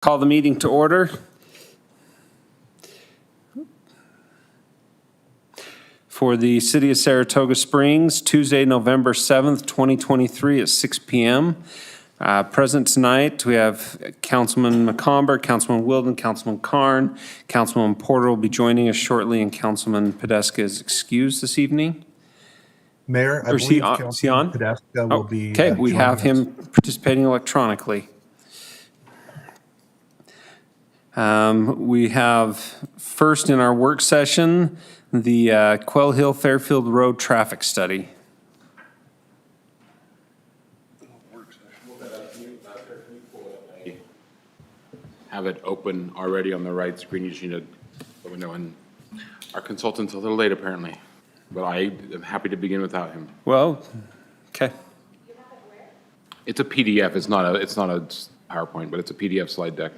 Call the meeting to order. For the City of Saratoga Springs, Tuesday, November 7th, 2023 at 6 p.m. Present tonight, we have Councilman McComber, Councilman Wilden, Councilman Carn. Councilman Porter will be joining us shortly, and Councilman Podesta is excused this evening. Mayor, I Or is he believe on? Councilman Podesta will be Okay, we have joining us. him participating electronically. We have first in our work session, the Quail Hill Fairfield Road traffic study. Have it open already on the right screen. You just need to let me know. And our consultant's a little late apparently, but I am happy to begin without him. Well, okay. It's a PDF. It's not a PowerPoint, but it's a PDF slide deck.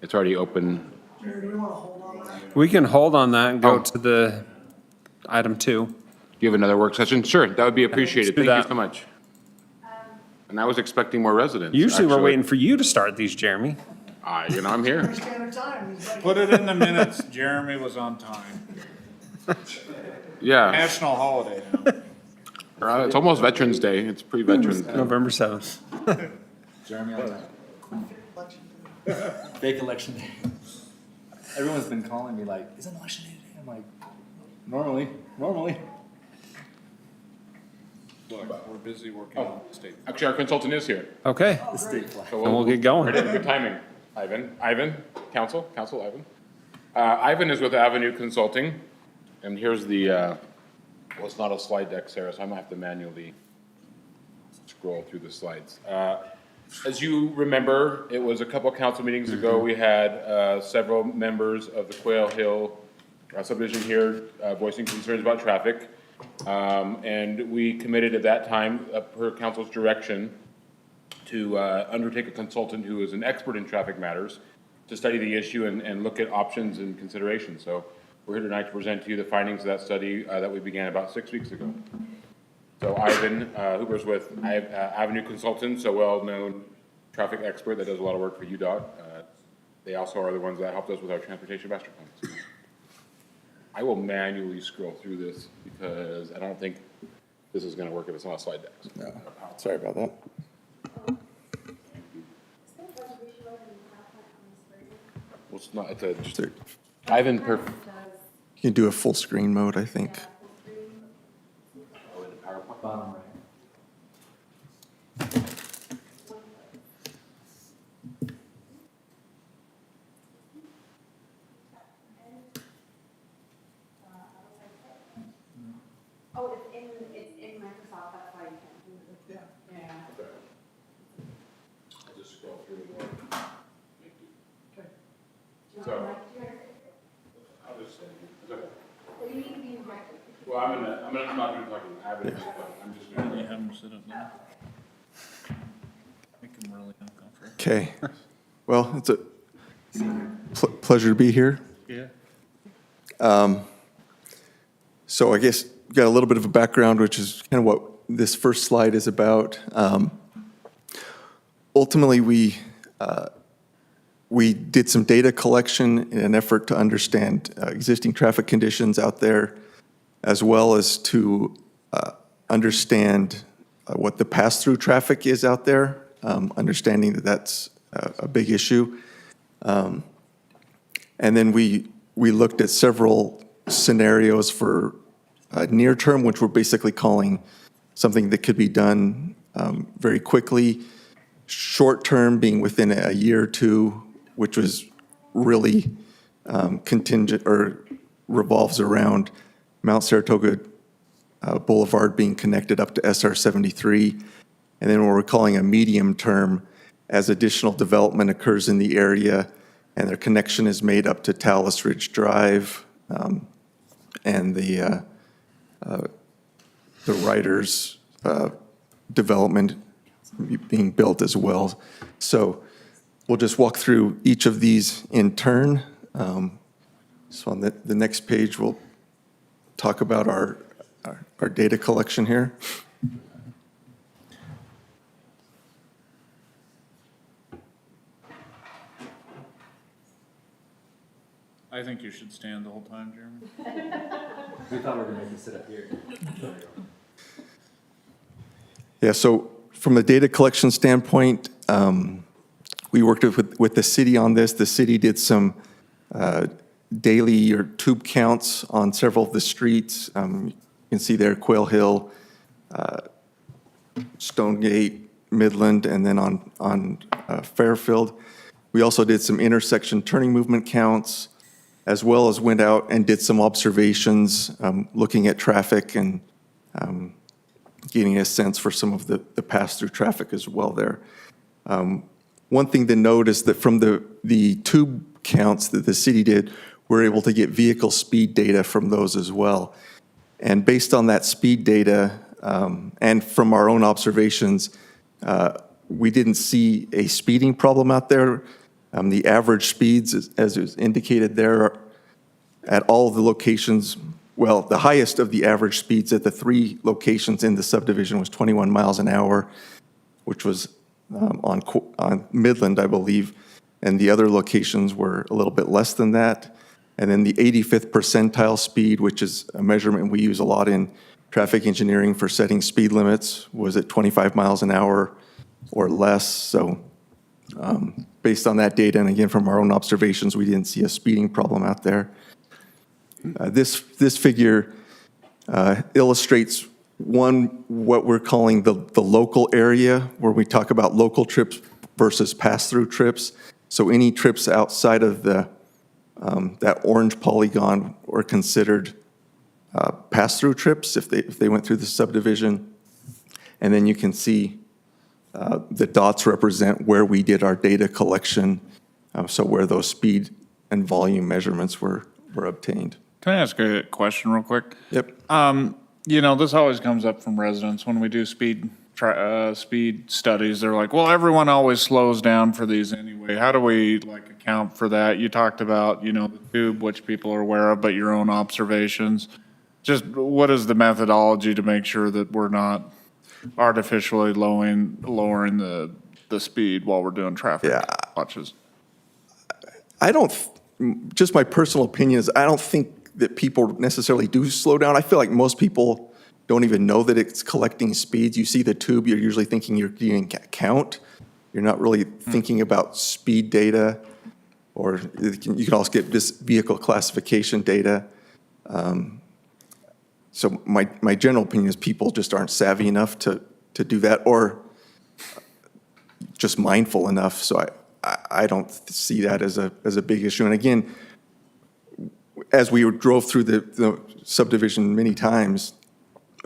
It's already open. We can hold on that and go Oh. to the item 2. Do you have another work session? Sure, that would be appreciated. Let's do Thank you that. so much. And I was expecting more residents. Usually we're actually. waiting for you to start these, Jeremy. I'm here. Put it in the minutes, Jeremy was on time. Yeah, National holiday now. it's almost Veterans Day. It's pre-Veterans Day. November 7th. Jeremy on time. Fake election day. Everyone's been calling me like, is it election day today? I'm like, normally. Look, we're busy working on the state. Actually, our consultant is here. Okay, The state flag. So and we'll get going. Good timing, Ivan, Council Ivan. Ivan is with Avenue Consulting, and here's the, well, it's not a slide deck, Sarah, so I'm gonna have to manually scroll through the slides. As you remember, it was a couple council meetings ago, we had several members of the Quail Hill subdivision here voicing concerns about traffic. And we committed at that time, per council's direction, to undertake a consultant who is an expert in traffic matters to study the issue and look at options and considerations. So we're here tonight to present to you the findings of that study that we began about 6 weeks ago. So Ivan Hooper's with Avenue Consultants, a well-known traffic expert that does a lot of work for UDOT. They also are the ones that helped us with our transportation master plans. I will manually scroll through this because I don't think this is going to work if it's not a slide deck. No, sorry about that. Well, it's not, it's a, just, There- Ivan You can do a full screen mode, I think. Bottom right. Oh, it's in Microsoft, that's why you can't do it. Yeah. I'll just scroll through it. Thank you. So. I'll just say, it's okay. You need to be in Microsoft. Well, I'm not going to talk to Avenue, I'm just going They to. have them sit up there. Make them really uncomfortable. Okay. Well, it's a pleasure to be here. Yeah. So I guess got a little bit of a background, which is kind of what this first slide is about. Ultimately, we did some data collection in an effort to understand existing traffic conditions out there, as well as to understand what the pass-through traffic is out there, understanding that that's a big issue. And then we looked at several scenarios for near term, which we're basically calling something that could be done very quickly. Short term being within a year or two, which was really contingent or revolves around Mount Saratoga Boulevard being connected up to SR 73. And then what we're calling a medium term, as additional development occurs in the area and their connection is made up to Talus Ridge Drive and the Riders development being built as well. So we'll just walk through each of these in turn. So on the next page, we'll talk about our data collection here. I think you should stand the whole time, Jeremy. We thought we were gonna make you sit up here. Yeah, so from a data collection standpoint, we worked with the city on this. The city did some daily or tube counts on several of the streets. You can see there Quail Hill, Stonegate, Midland, and then on Fairfield. We also did some intersection turning movement counts, as well as went out and did some observations, looking at traffic and getting a sense for some of the pass-through traffic as well there. One thing to note is that from the tube counts that the city did, we're able to get vehicle speed data from those as well. And based on that speed data and from our own observations, we didn't see a speeding problem out there. The average speeds, as is indicated there, at all of the locations, well, the highest of the average speeds at the 3 locations in the subdivision was 21 miles an hour, which was on Midland, I believe, and the other locations were a little bit less than that. And then the 85th percentile speed, which is a measurement we use a lot in traffic engineering for setting speed limits, was at 25 miles an hour or less. So based on that data, and again from our own observations, we didn't see a speeding problem out there. This figure illustrates what we're calling the local area, where we talk about local trips versus pass-through trips. So any trips outside of that orange polygon were considered pass-through trips if they went through the subdivision. And then you can see the dots represent where we did our data collection, so where those speed and volume measurements were obtained. Can I ask a question real quick? Yep. You know, this always comes up from residents when we do speed studies. They're like, well, everyone always slows down for these anyway. How do we like account for that? You talked about, you know, the tube, which people are aware of, but your own observations. Just what is the methodology to make sure that we're not artificially lowering the speed while we're doing traffic watches? I don't, just my personal opinion is I don't think that people necessarily do slow down. I feel like most people don't even know that it's collecting speeds. You see the tube, you're usually thinking you're getting a count. You're not really thinking about speed data, or you can also get this vehicle classification data. So my general opinion is people just aren't savvy enough to do that, or just mindful enough. So I don't see that as a big issue. And again, as we drove through the subdivision many times,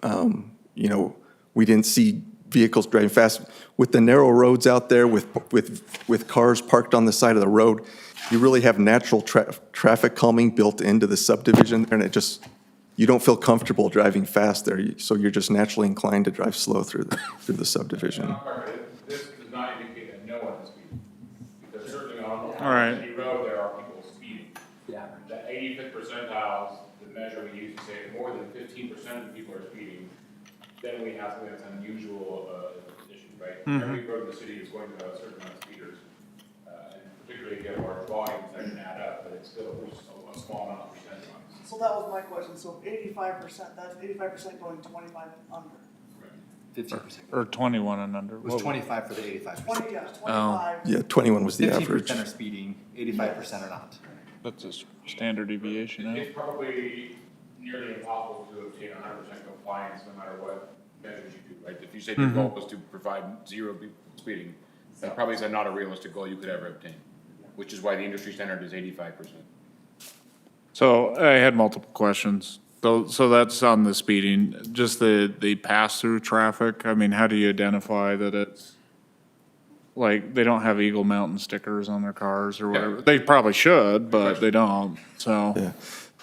you know, we didn't see vehicles driving fast. With the narrow roads out there, with cars parked on the side of the road, you really have natural traffic calming built into the subdivision, and you don't feel comfortable driving fast there, so you're just naturally inclined to drive slow through the subdivision. This does not indicate that no one is speeding, because certainly on right. any road, there are people speeding. Yeah. The 85th percentiles, the measure we use to say more than 15% of people are speeding, then we have something that's unusual condition, right? Every road in the city is going to have a certain amount of speeders, and particularly if you have large volumes, that can add up, but it's still a small amount of percent ones. So that was my question, so 85%, that's 85% going 25 and under. 15%. Or 21 and under? It was 25 for the 85%. 20, yeah, 25. Yeah, 21 was the average. 15% are speeding, 85% are not. That's a standard deviation, eh? It's probably nearly impossible to obtain 100% compliance no matter what measures you do, right? If you said your goal was to provide 0 people speeding, that probably is not a realistic goal you could ever obtain, which is why the industry standard is 85%. So I had multiple questions. So that's on the speeding, just the pass-through traffic. I mean, how do you identify that it's, like, they don't have Eagle Mountain stickers on their cars or whatever? They probably should, but they don't, so. Yeah,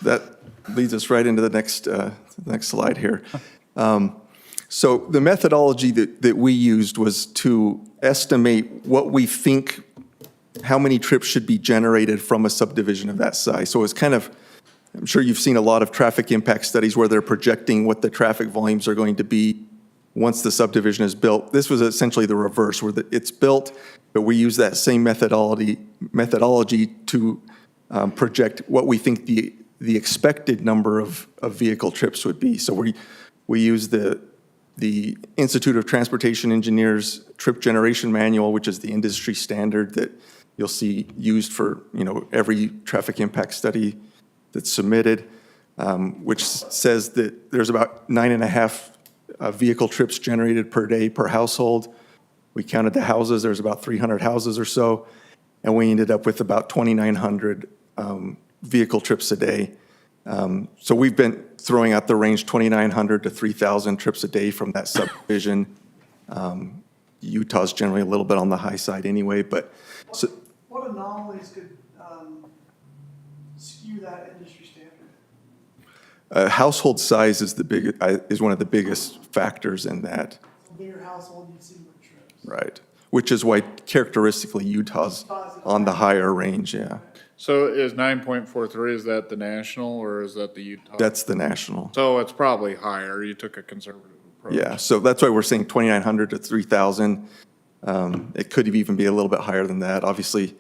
that leads us right into the next slide here. So the methodology that we used was to estimate what we think, how many trips should be generated from a subdivision of that size. So it's kind of, I'm sure you've seen a lot of traffic impact studies where they're projecting what the traffic volumes are going to be once the subdivision is built. This was essentially the reverse, where it's built, but we use that same methodology to project what we think the expected number of vehicle trips would be. So we use the Institute of Transportation Engineers Trip Generation Manual, which is the industry standard that you'll see used for, every traffic impact study that's submitted, which says that there's about 9.5 vehicle trips generated per day per household. We counted the houses, there's about 300 houses or so, and we ended up with about 2,900 vehicle trips a day. So we've been throwing out the range 2,900 to 3,000 trips a day from that subdivision. Utah's generally a little bit on the high side anyway, but so, What anomalies could skew that industry standard? household size is one of the biggest factors in that, A bigger household, you'd see more trips. right? Which is why characteristically Utah's on the higher range, yeah. So is 9.43, is that the national or is that the Utah? That's the national. So it's probably higher. You took a conservative approach. Yeah, so that's why we're saying 2,900 to 3,000. It could even be a little bit higher than that. Obviously,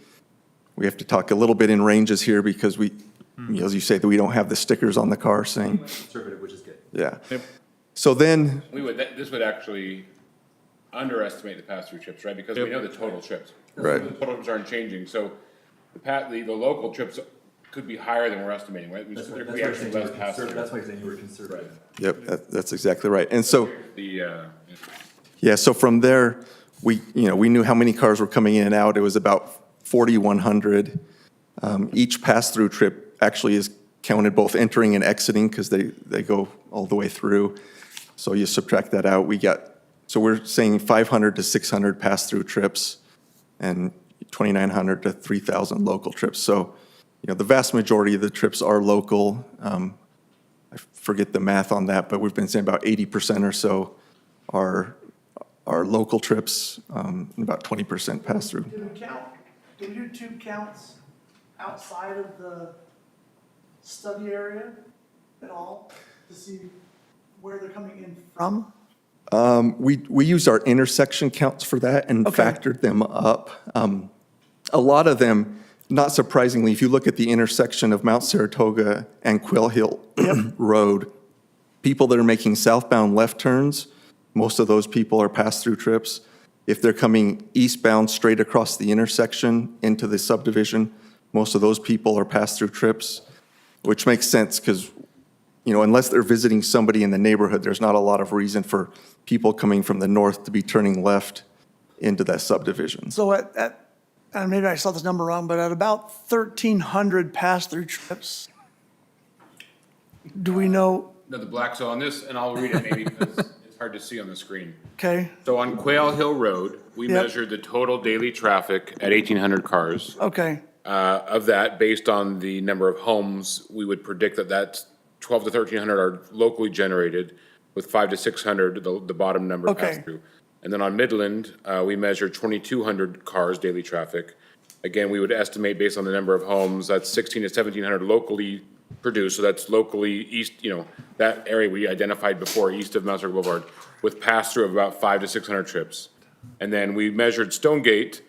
we have to talk a little bit in ranges here because as you say, that we don't have the stickers on the car saying, Conservative, which is good. yeah. Yep. So then, This would actually underestimate the pass-through trips, right? Because we Yep. know the total trips. Right. The total trips aren't changing, so the local trips could be higher than we're estimating, right? That's There why could be actually less pass-through. that's why you're saying you were conservative. yep, that's exactly right. And so, The, yeah, so from there, we knew how many cars were coming in and out. It was about 4,100. Each pass-through trip actually is counted both entering and exiting because they go all the way through. So you subtract that out, so we're saying 500 to 600 pass-through trips and 2,900 to 3,000 local trips. So, the vast majority of the trips are local. I forget the math on that, but we've been saying about 80% or so are local trips, and about 20% pass-through. Did we do tube counts outside of the study area at all to see where they're coming in from? We used our intersection counts for that and Okay. factored them up. A lot of them, not surprisingly, if you look at the intersection of Mount Saratoga and Quail Hill Road, people that are making southbound left turns, most of those people are pass-through trips. If they're coming eastbound straight across the intersection into the subdivision, most of those people are pass-through trips, which makes sense because, unless they're visiting somebody in the neighborhood, there's not a lot of reason for people coming from the north to be turning left into that subdivision. So and maybe I saw this number wrong, but at about 1,300 pass-through trips, do we know, the black, so on this, and I'll read it maybe because it's hard to see on the screen. okay, So on Quail Hill Road, we Yep. measured the total daily traffic at 1,800 cars. okay, Of that, based on the number of homes, we would predict that that's 12 to 1,300 are locally generated, with 5 to 600, the bottom number Okay. pass through. And then on Midland, we measured 2,200 cars daily traffic. Again, we would estimate based on the number of homes, that's 1,600 to 1,700 locally produced, so that's locally east, that area we identified before, east of Mount Saratoga Boulevard, with pass-through of about 500 to 600 trips. And then we measured Stonegate,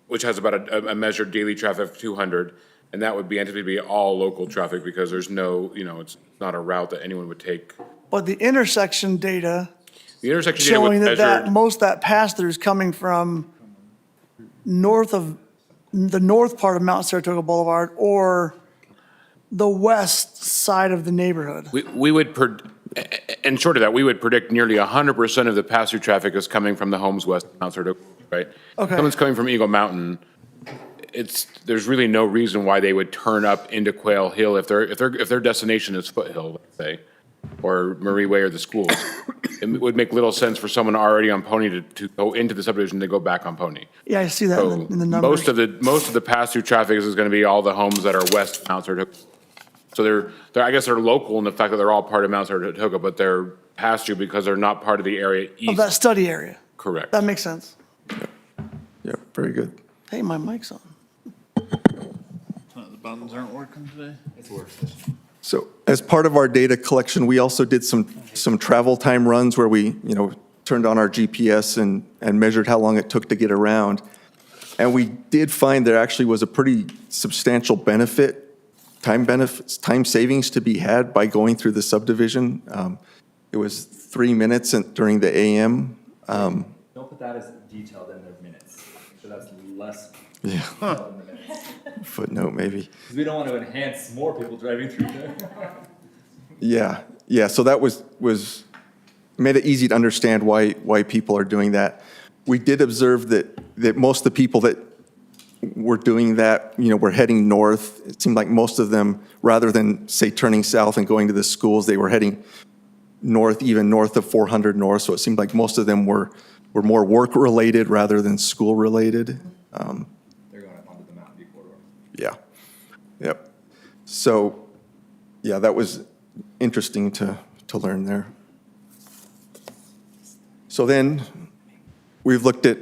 which has about a measured daily traffic of 200, and that would be anticipated to be all local traffic because there's no, it's not a route that anyone would take. but the intersection data The intersection data was showing that measured, most of that pass-through is coming from the north part of Mount Saratoga Boulevard or the west side of the neighborhood. we would, and short of that, we would predict nearly 100% of the pass-through traffic is coming from the homes west of Mount Saratoga, right? Okay. Someone's coming from Eagle Mountain, there's really no reason why they would turn up into Quail Hill if their destination is Foothill, let's say, or Marie Way or the schools. It would make little sense for someone already on Pony to go into the subdivision to go back on Pony. Yeah, I see that So in the numbers. most of the pass-through traffic is gonna be all the homes that are west of Mount Saratoga. So I guess they're local in the fact that they're all part of Mount Saratoga, but they're pass-through because they're not part of the area Of east. that study area. Correct. That makes sense. Yeah, very good. Hey, my mic's on. The buttons aren't working today. It's worse. So as part of our data collection, we also did some travel time runs where we, turned on our GPS and measured how long it took to get around. And we did find there actually was a pretty substantial benefits, time savings to be had by going through the subdivision. It was 3 minutes during the AM. Don't put that as detailed in their minutes. So that's less Yeah, detailed in the minutes. footnote maybe. Because we don't want to enhance more people driving through there. Yeah, so that was made it easy to understand why people are doing that. We did observe that most of the people that were doing that, were heading north. It seemed like most of them, rather than, say, turning south and going to the schools, they were heading north, even north of 400 North. So it seemed like most of them were more work-related rather than school-related. They're going up onto the Mountain View corridor. Yeah, yep. So, yeah, that was interesting to learn there. So then, we've looked at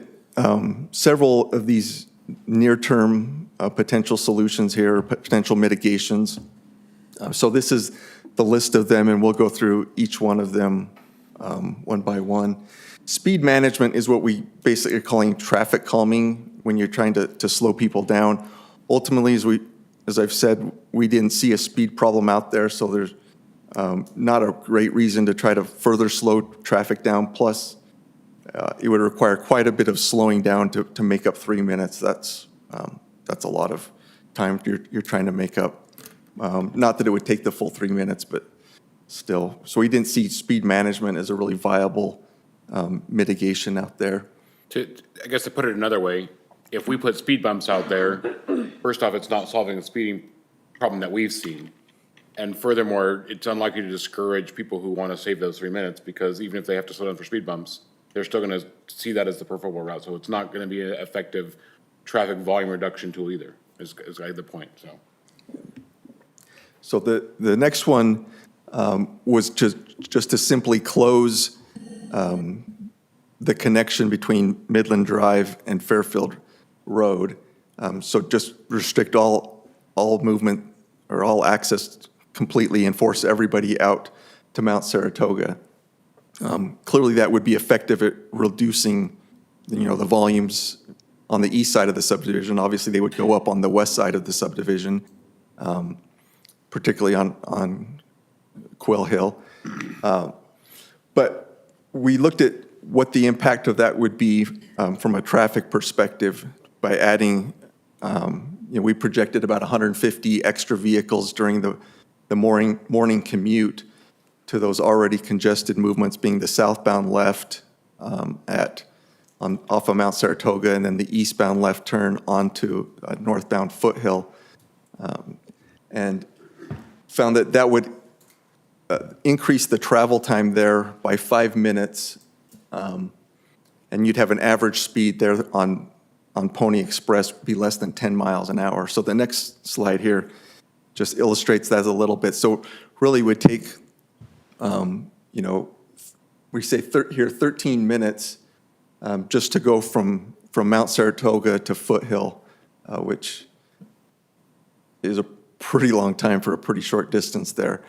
several of these near-term potential solutions here, potential mitigations. So this is the list of them, and we'll go through each one of them one by one. Speed management is what we basically are calling traffic calming, when you're trying to slow people down. Ultimately, as I've said, we didn't see a speed problem out there, so there's not a great reason to try to further slow traffic down. Plus, it would require quite a bit of slowing down to make up 3 minutes. That's a lot of time you're trying to make up. Not that it would take the full 3 minutes, but still. So we didn't see speed management as a really viable mitigation out there. I guess to put it another way, if we put speed bumps out there, first off, it's not solving the speeding problem that we've seen. And furthermore, it's unlikely to discourage people who want to save those 3 minutes, because even if they have to slow down for speed bumps, they're still going to see that as the preferable route. So it's not going to be an effective traffic volume reduction tool either, is the point, so. So the next one was just to simply close the connection between Midland Drive and Fairfield Road. So just restrict all movement or all access completely and force everybody out to Mount Saratoga. Clearly, that would be effective at reducing, the volumes on the east side of the subdivision. Obviously, they would go up on the west side of the subdivision, particularly on Quill Hill. But we looked at what the impact of that would be from a traffic perspective by adding, we projected about 150 extra vehicles during the morning commute to those already congested movements, being the southbound left off of Mount Saratoga, and then the eastbound left turn onto northbound Foothill, and found that would increase the travel time there by 5 minutes, and you'd have an average speed there on Pony Express be less than 10 miles an hour. So the next slide here just illustrates that a little bit. So really would take, we say here 13 minutes just to go from Mount Saratoga to Foothill, which is a pretty long time for a pretty short distance there.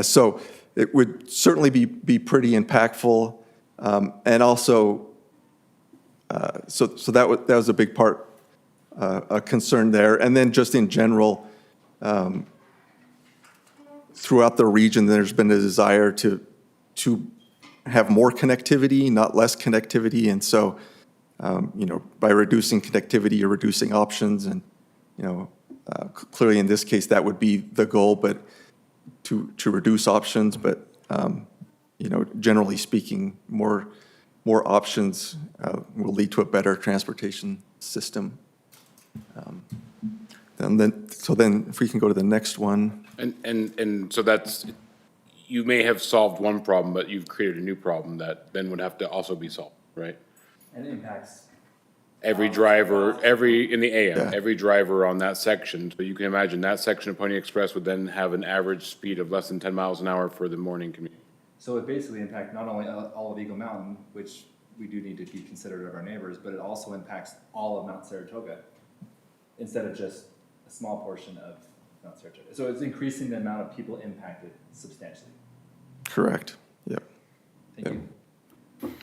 So it would certainly be pretty impactful, and also, so that was a big part, a concern there. And then just in general, throughout the region, there's been a desire to have more connectivity, not less connectivity. And so, by reducing connectivity, you're reducing options. And, clearly in this case, that would be the goal, but to reduce options. But, generally speaking, more options will lead to a better transportation system. So then if we can go to the next one. And so that's, you may have solved one problem, but you've created a new problem that then would have to also be solved, right? And it impacts. Every driver, in the AM, Yeah. every driver on that section, so you can imagine that section of Pony Express would then have an average speed of less than 10 miles an hour for the morning commute. So it basically impacts not only all of Eagle Mountain, which we do need to be considerate of our neighbors, but it also impacts all of Mount Saratoga instead of just a small portion of Mount Saratoga. So it's increasing the amount of people impacted substantially. Correct. Yep. Thank you.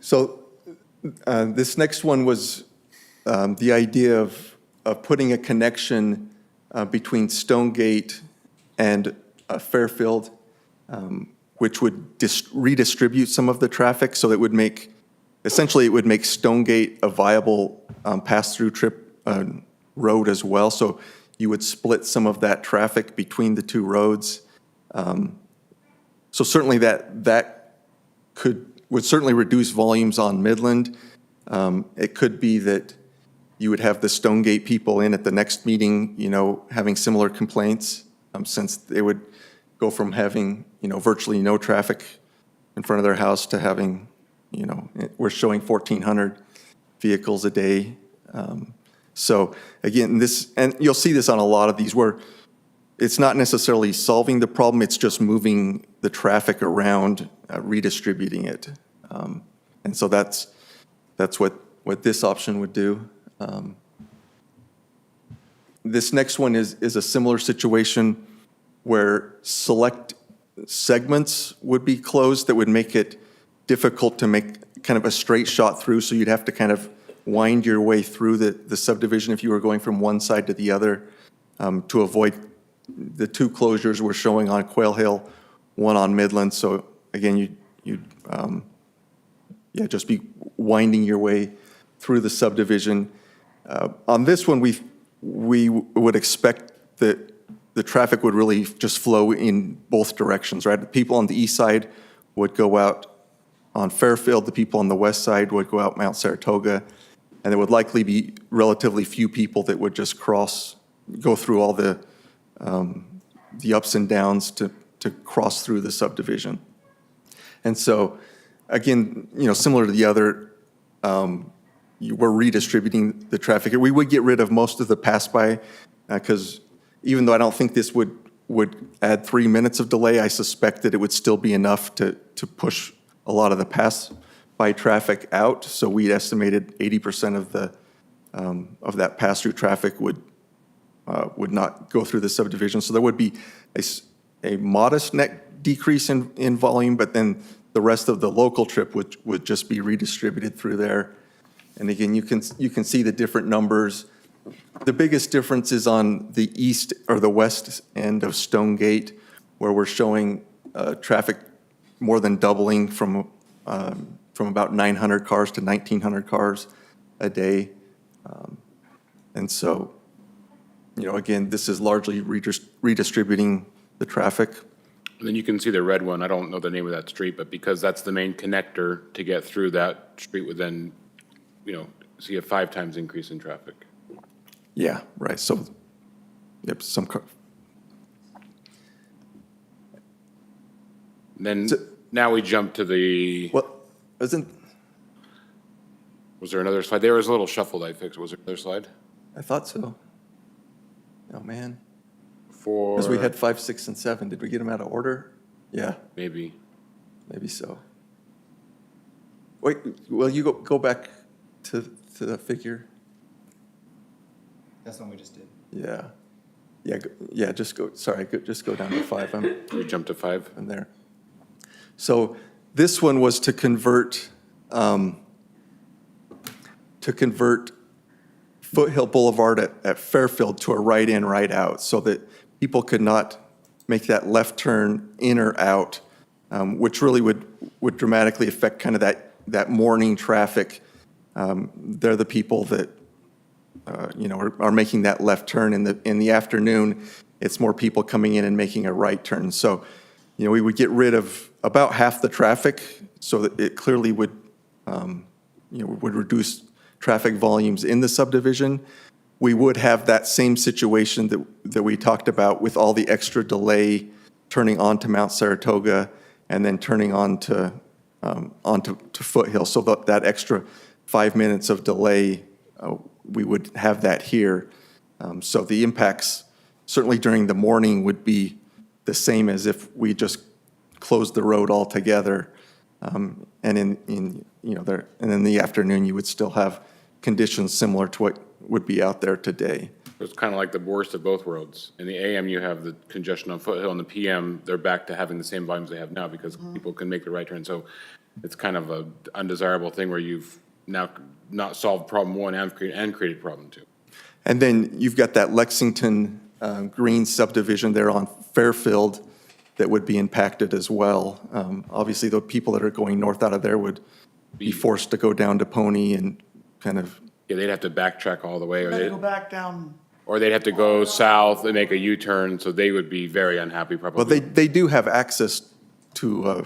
So this next one was the idea of putting a connection between Stonegate and Fairfield, which would redistribute some of the traffic, so it would make, essentially, it would make Stonegate a viable pass-through trip road as well. So you would split some of that traffic between the two roads. So certainly that would certainly reduce volumes on Midland. It could be that you would have the Stonegate people in at the next meeting, having similar complaints, since they would go from having, virtually no traffic in front of their house to having, we're showing 1,400 vehicles a day. So again, and you'll see this on a lot of these, where it's not necessarily solving the problem, it's just moving the traffic around, redistributing it. And so that's what this option would do. This next one is a similar situation where select segments would be closed that would make it difficult to make kind of a straight shot through, so you'd have to kind of wind your way through the subdivision if you were going from one side to the other, to avoid the two closures we're showing on Quail Hill, one on Midland. So again, you'd just be winding your way through the subdivision. On this one, we would expect that the traffic would really just flow in both directions, right? The people on the east side would go out on Fairfield, the people on the west side would go out Mount Saratoga, and there would likely be relatively few people that would just go through all the ups and downs to cross through the subdivision. And so, again, similar to the other, we're redistributing the traffic. We would get rid of most of the pass-by, because even though I don't think this would add 3 minutes of delay, I suspect that it would still be enough to push a lot of the pass-by traffic out. So we estimated 80% of that pass-through traffic would not go through the subdivision. So there would be a modest net decrease in volume, but then the rest of the local trip would just be redistributed through there. And again, you can see the different numbers. The biggest difference is on the east or the west end of Stonegate, where we're showing traffic more than doubling from about 900 cars to 1,900 cars a day. And so, again, this is largely redistributing the traffic. And then you can see the red one. I don't know the name of that street, but because that's the main connector to get through, that street would then, see a 5 times increase in traffic. Yeah, right. So, yep, Then now we jump to the, well, wasn't, was there another slide? There was a little shuffled I fixed. Was there another slide? I thought so. Oh, man. For, Because we had 5, 6, and 7. Did we get them out of order? Yeah, maybe. maybe so. Wait, will you go back to the figure? That's the one we just did. Yeah, just go down to 5. We jump to 5. I'm there. So this one was to convert Foothill Boulevard at Fairfield to a right-in, right-out, so that people could not make that left turn in or out, which really would dramatically affect kind of that morning traffic. They're the people that are making that left turn. In the afternoon, it's more people coming in and making a right turn. So, we would get rid of about half the traffic, so that it clearly would reduce traffic volumes in the subdivision. We would have that same situation that we talked about, with all the extra delay turning onto Mount Saratoga and then turning onto Foothill. So that extra 5 minutes of delay, we would have that here. So the impacts, certainly during the morning, would be the same as if we just closed the road altogether. And in the afternoon, you would still have conditions similar to what would be out there today. It's kind of like the worst of both worlds. In the AM, you have the congestion on Foothill. In the PM, they're back to having the same volumes they have now because people can make the right turn. So it's kind of a undesirable thing where you've now not solved problem one and created problem two. And then you've got that Lexington Green subdivision there on Fairfield that would be impacted as well. Obviously, the people that are going north out of there would be forced to go down to Pony and kind of, Yeah, they'd have to backtrack all the way, Then go back down. or they'd have to go south and make a U-turn, so they would be very unhappy probably. well, they do have access to Well,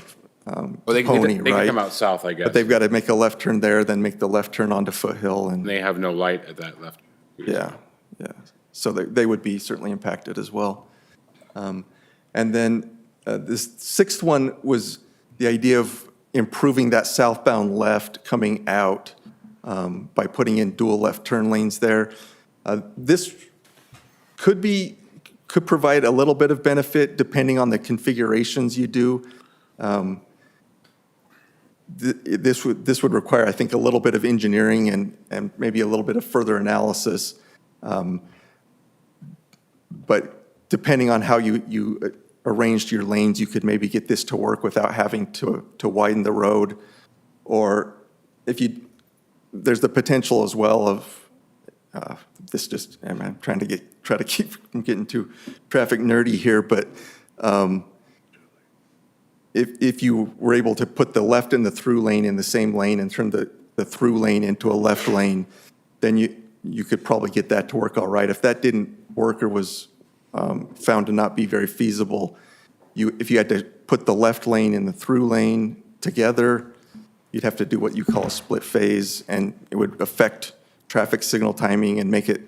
they Pony, can come right? out south, I guess. But they've got to make a left turn there, then make the left turn onto Foothill, and, They have no light at that left. yeah, yeah. So they would be certainly impacted as well. And then this sixth one was the idea of improving that southbound left coming out by putting in dual left turn lanes there. This could provide a little bit of benefit depending on the configurations you do. This would require, I think, a little bit of engineering and maybe a little bit of further analysis. But depending on how you arranged your lanes, you could maybe get this to work without having to widen the road. Or there's the potential as well of, I'm trying to try to keep from getting too traffic nerdy here, but if you were able to put the left and the through lane in the same lane and turn the through lane into a left lane, then you could probably get that to work all right. If that didn't work or was found to not be very feasible, if you had to put the left lane and the through lane together, you'd have to do what you call a split phase, and it would affect traffic signal timing and make it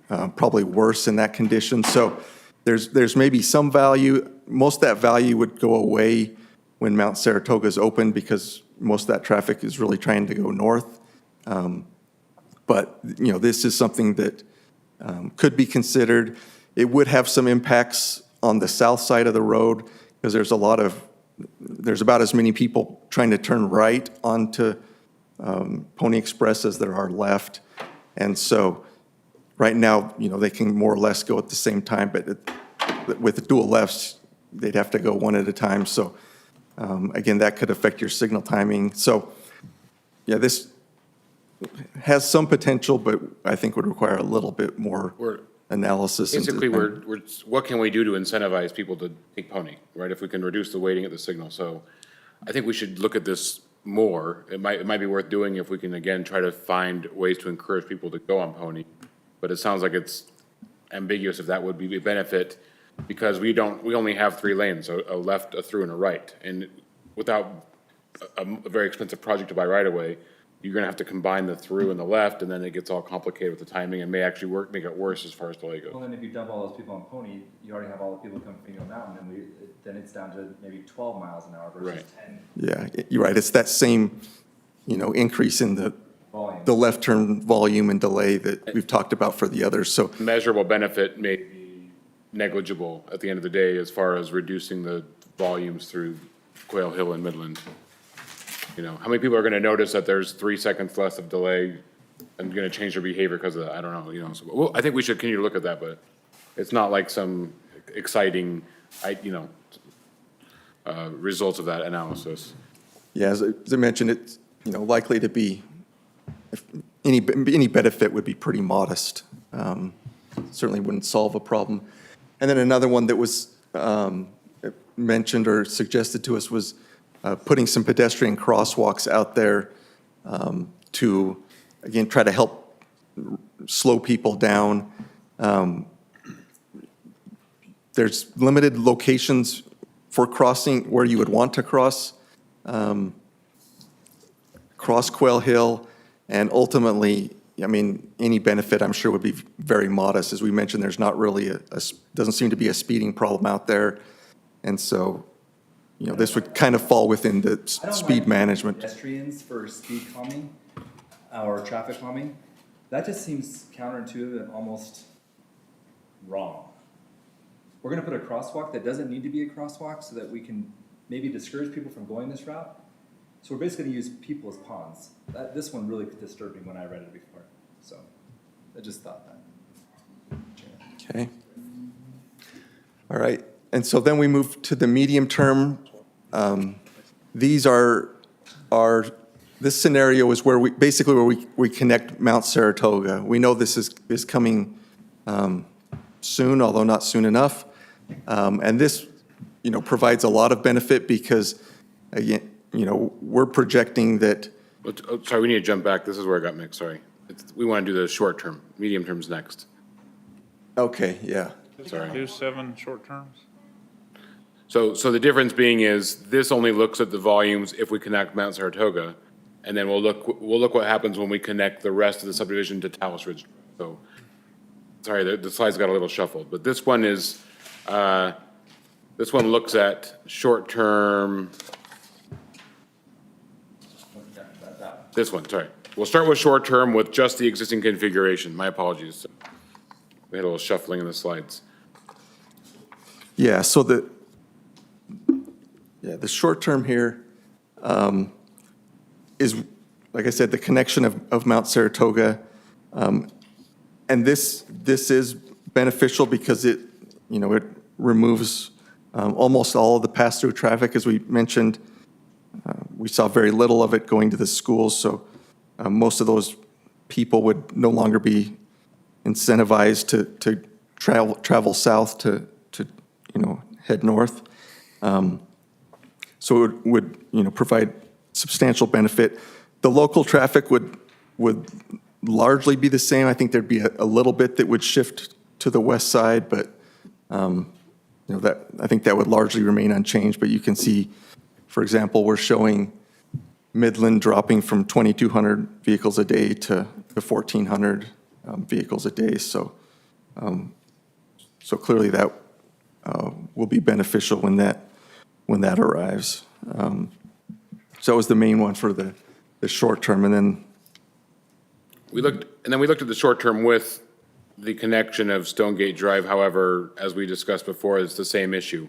probably worse in that condition. So there's maybe some value. Most of that value would go away when Mount Saratoga is open because most of that traffic is really trying to go north. But, this is something that could be considered. It would have some impacts on the south side of the road because there's about as many people trying to turn right onto Pony Express as there are left. And so right now, they can more or less go at the same time, but with the dual lefts, they'd have to go one at a time. So again, that could affect your signal timing. So yeah, this has some potential, but I think would require a little bit more analysis. Basically, what can we do to incentivize people to take Pony, right? If we can reduce the waiting at the signal. So I think we should look at this more. It might be worth doing if we can, again, try to find ways to encourage people to go on Pony. But it sounds like it's ambiguous if that would be a benefit because we only have 3 lanes, a left, a through, and a right. And without a very expensive project to buy right away, you're gonna have to combine the through and the left, and then it gets all complicated with the timing and may actually make it worse as far as delay goes. Well, then if you dump all those people on Pony, you already have all the people coming from Eagle Mountain, and then it's down to maybe 12 miles an hour versus Right. 10 Yeah, you're right. It's that same, increase in the volume. left turn volume and delay that we've talked about for the others. So Measurable benefit may be negligible at the end of the day as far as reducing the volumes through Quail Hill and Midland. How many people are gonna notice that there's 3 seconds less of delay and gonna change their behavior because of that? I don't know, so, well, I think we should continue to look at that, but it's not like some exciting, results of that analysis. yeah, as I mentioned, it's, likely to be, if any benefit would be pretty modest. Certainly wouldn't solve a problem. And then another one that was mentioned or suggested to us was putting some pedestrian crosswalks out there to, again, try to help slow people down. There's limited locations for crossing where you would want to cross Quail Hill, and ultimately, any benefit I'm sure would be very modest. As we mentioned, there's not really doesn't seem to be a speeding problem out there. And so, this would kind of fall within the I don't speed like management. Pedestrians for speed calming or traffic calming. That just seems counterintuitive and almost wrong. We're gonna put a crosswalk that doesn't need to be a crosswalk so that we can maybe discourage people from going this route. So we're basically gonna use people as pawns. This one really disturbed me when I read it before, so I just thought that. Okay. All right. And so then we move to the medium term. These are this scenario is where basically where we connect Mount Saratoga. We know this is coming soon, although not soon enough. And this, provides a lot of benefit because, again, we're projecting that, Oh, sorry, we need to jump back. This is where I got mixed, sorry. We want to do the short term, medium term's next. okay, yeah. Sorry. Do 7 short terms? So the difference being is this only looks at the volumes if we connect Mount Saratoga, and then we'll look what happens when we connect the rest of the subdivision to Talos Ridge. So, sorry, the slides got a little shuffled, but this one is, this one looks at short-term, this one, sorry. We'll start with short-term with just the existing configuration. My apologies. We had a little shuffling in the slides. Yeah, so the short term here is, like I said, the connection of Mount Saratoga. And this is beneficial because it removes almost all of the pass-through traffic, as we mentioned. We saw very little of it going to the schools, so most of those people would no longer be incentivized to travel south to head north. So it would provide substantial benefit. The local traffic would largely be the same. I think there'd be a little bit that would shift to the west side, but that I think that would largely remain unchanged. But you can see, for example, we're showing Midland dropping from 2,200 vehicles a day to 1,400 vehicles a day. So clearly that will be beneficial when that arrives. So that was the main one for the short term, and then We looked at the short term with the connection of Stonegate Drive. However, as we discussed before, it's the same issue.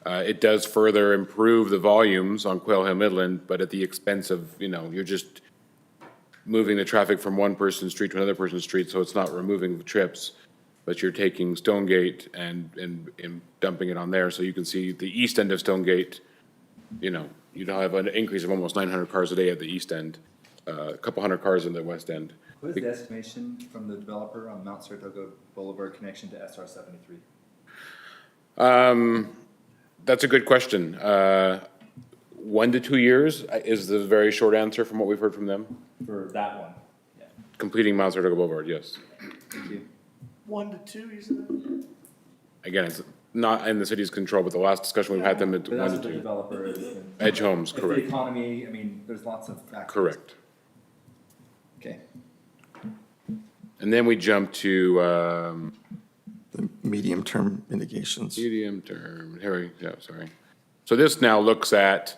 It does further improve the volumes on Quail Hill Midland, but at the expense of, you're just moving the traffic from one person's street to another person's street, so it's not removing the trips, but you're taking Stonegate and dumping it on there. So you can see the east end of Stonegate, you'd have an increase of almost 900 cars a day at the east end, a couple hundred cars in the west end. What is the estimation from the developer on Mount Saratoga Boulevard connection to SR 73? That's a good question. 1 to 2 years is the very short answer from what we've heard from them. For that one? Yeah. Completing Mount Saratoga Boulevard, yes. Thank you. 1 to 2, you said? Again, it's not in the city's control, but the last discussion we've had them at But that's 1 what to the 2. developer is. Edge Homes, It's correct. the economy, there's lots of factors. Correct. Okay. And then we jump to the medium-term mitigations. medium term, sorry. So this now looks at,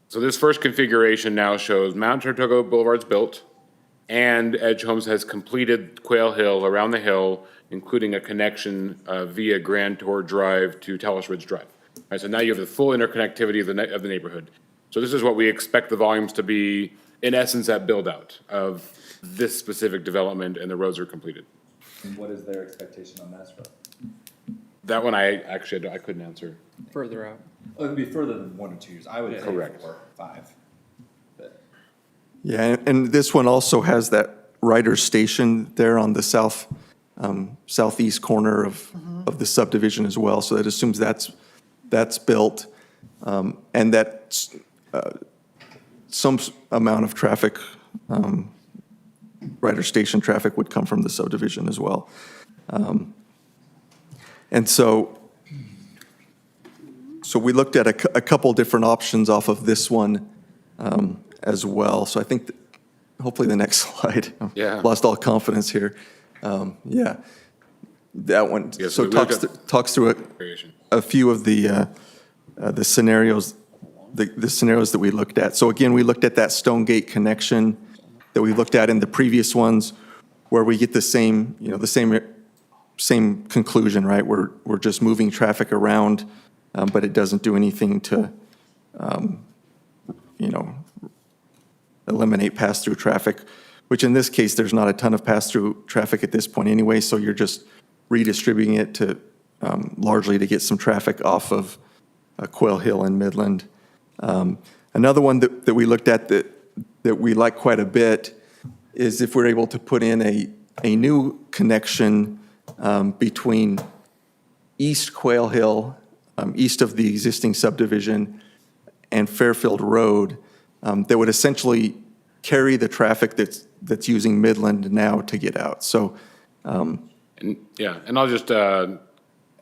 so this first configuration now shows Mount Saratoga Boulevard's built, and Edge Homes has completed Quail Hill, around the hill, including a connection via Grand Tour Drive to Talos Ridge Drive. All right, so now you have the full interconnectivity of the neighborhood. So this is what we expect the volumes to be, in essence, at build-out of this specific development, and the roads are completed. And what is their expectation on that road? That one I couldn't answer. Further out. Oh, it'd be further than 1 or 2 years. I would say Correct. 4, 5. But Yeah, and this one also has that rider station there on the southeast corner of the subdivision as well. So that assumes that's built, and that some amount of traffic, rider station traffic would come from the subdivision as well. And so we looked at a couple different options off of this one as well. So I think hopefully the next slide. Yeah. Lost all confidence here. Yeah, that one. Yeah, So we looked talks through a few of the scenarios, the scenarios that we looked at. So again, we looked at that Stonegate connection that we looked at in the previous ones, where we get the same, same conclusion, right? We're just moving traffic around, but it doesn't do anything to, eliminate pass-through traffic, which in this case, there's not a ton of pass-through traffic at this point anyway, so you're just redistributing it to, largely to get some traffic off of Quail Hill and Midland. Another one that we looked at that that we like quite a bit is if we're able to put in a new connection between East Quail Hill, east of the existing subdivision, and Fairfield Road, that would essentially carry the traffic that's using Midland now to get out. So, And, yeah, and I'll just,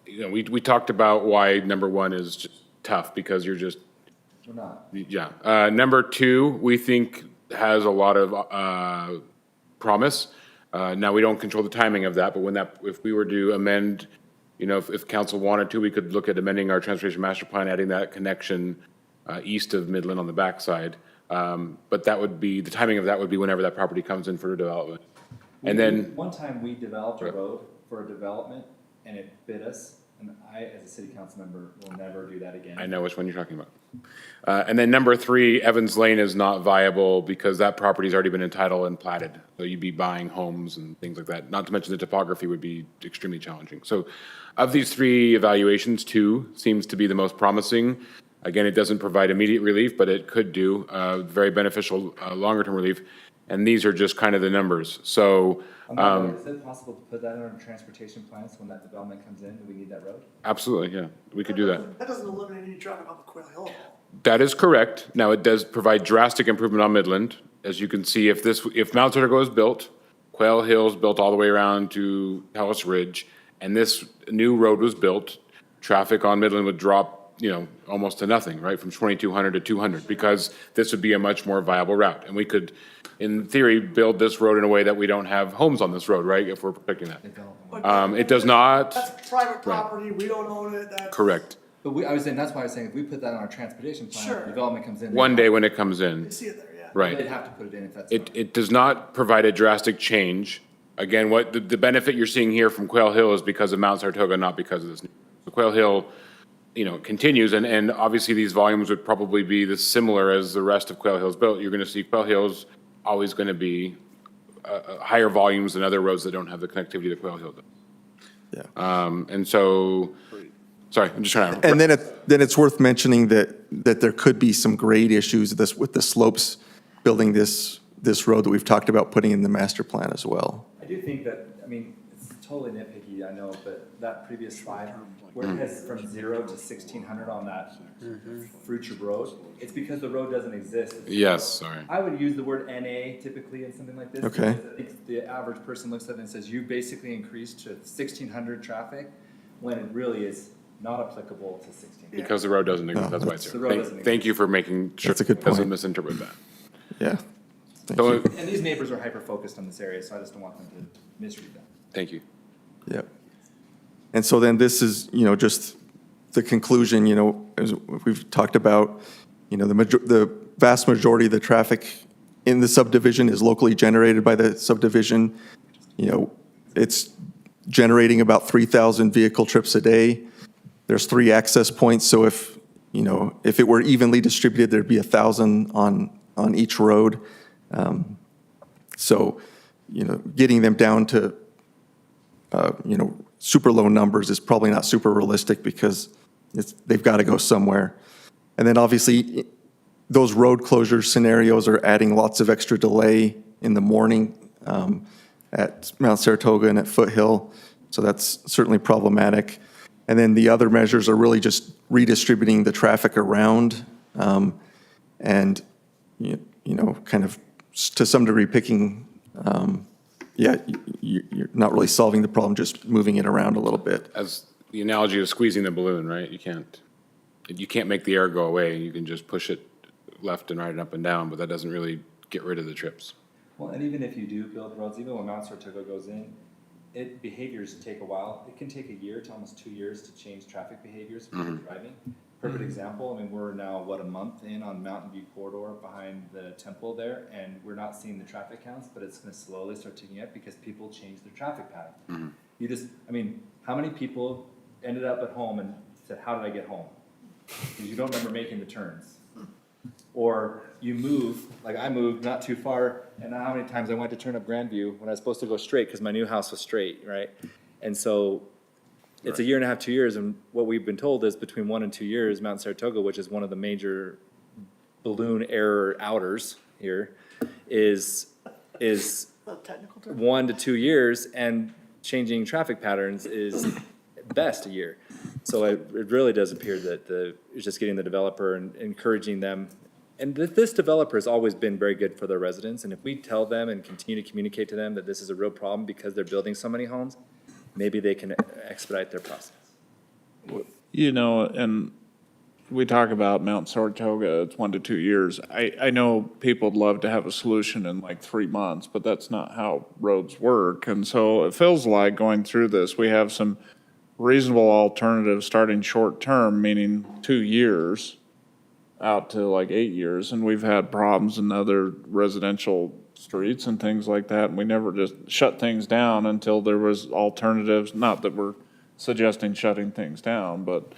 we talked about why number one is just tough, because you're just, We're not. yeah. Number two, we think has a lot of promise. Now, we don't control the timing of that, but if we were to amend, if council wanted to, we could look at amending our transportation master plan, adding that connection east of Midland on the backside. But that would be, the timing of that would be whenever that property comes in for development. And then, One time we developed a road for a development and it bit us, and I, as a city council member, will never do that again. I know which one you're talking about. And then number three, Evans Lane is not viable because that property's already been entitled and platted. So you'd be buying homes and things like that. Not to mention the topography would be extremely challenging. So of these three evaluations, two seems to be the most promising. Again, it doesn't provide immediate relief, but it could do very beneficial longer-term relief. And these are just kind of the numbers. So Is it possible to put that in our transportation plans when that development comes in, and we need that road? absolutely, yeah, we could do that. That doesn't eliminate any traffic on the Quail Hill at all. That is correct. Now, it does provide drastic improvement on Midland. As you can see, if Mount Saratoga is built, Quail Hill's built all the way around to Tallis Ridge, and this new road was built, traffic on Midland would drop, almost to nothing, right? From 2,200 to 200, because this would be a much more viable route. And we could, in theory, build this road in a way that we don't have homes on this road, right? If we're protecting that. But It does not, that's private property, we don't own it, that's. correct. But I was saying, that's why I was saying, if we put that on our transportation plan, Sure. development comes in. One day when it comes in, You see it there, yeah. right. They'd have to put it in if that's. It does not provide a drastic change. Again, what the benefit you're seeing here from Quail Hill is because of Mount Saratoga, not because of this. The Quail Hill, continues, and obviously these volumes would probably be similar as the rest of Quail Hill's built. You're going to see Quail Hill's always going to be higher volumes than other roads that don't have the connectivity that Quail Hill does. yeah. And so, sorry, I'm just trying to. And then it's worth mentioning that there could be some grade issues with the slopes building this road that we've talked about putting in the master plan as well. I do think that, it's totally nitpicky, I know, but that previous slide, where it has from 0 to 1,600 on that Fruitshire Road, it's because the road doesn't exist. Yes, sorry. I would use the word NA typically in something like this. Okay. Because I think the average person looks at it and says, you basically increased to 1,600 traffic, when it really is not applicable to 1,600. Because the road doesn't exist, that's why it's The road here. doesn't Thank you for making sure. That's a good it doesn't point. misinterpret that. Yeah. Thank So, you. And these neighbors are hyper-focused on this area, so I just don't want them to misread that. thank you. Yep. And so then this is, just the conclusion, as we've talked about, the vast majority of the traffic in the subdivision is locally generated by the subdivision. It's generating about 3,000 vehicle trips a day. There's 3 access points, so if it were evenly distributed, there'd be 1,000 on each road. So, getting them down to, super low numbers is probably not super realistic because they've got to go somewhere. And then obviously, those road closure scenarios are adding lots of extra delay in the morning at Mount Saratoga and at Foothill. So that's certainly problematic. And then the other measures are really just redistributing the traffic around and, kind of to some degree picking, you're not really solving the problem, just moving it around a little bit. As the analogy of squeezing the balloon, right? You can't make the air go away. You can just push it left and right and up and down, but that doesn't really get rid of the trips. Well, and even if you do build roads, even when Mount Saratoga goes in, behaviors take a while. It can take a year to almost 2 years to change traffic behaviors when you're driving. Perfect example, we're now, a month in on Mountain View Corridor behind the temple there, and we're not seeing the traffic counts, but it's gonna slowly start ticking up because people change their traffic pattern. How many people ended up at home and said, how did I get home? Because you don't remember making the turns. Or you move, like I moved not too far, and how many times I went to turn up Grandview when I was supposed to go straight because my new house was straight, right? And so it's a year and a half, 2 years, and what we've been told is between 1 and 2 years, Mount Saratoga, which is one of the major balloon error outers here, is The technical term. 1 to 2 years, and changing traffic patterns is best a year. So it really does appear that it's just getting the developer and encouraging them. And this developer has always been very good for their residents, and if we tell them and continue to communicate to them that this is a real problem because they're building so many homes, maybe they can expedite their process. You know, and we talk about Mount Saratoga, it's 1 to 2 years. I know people would love to have a solution in like 3 months, but that's not how roads work. And so it feels like going through this, we have some reasonable alternatives starting short term, meaning 2 years out to like 8 years. And we've had problems in other residential streets and things like that. And we never just shut things down until there was alternatives. Not that we're suggesting shutting things down, but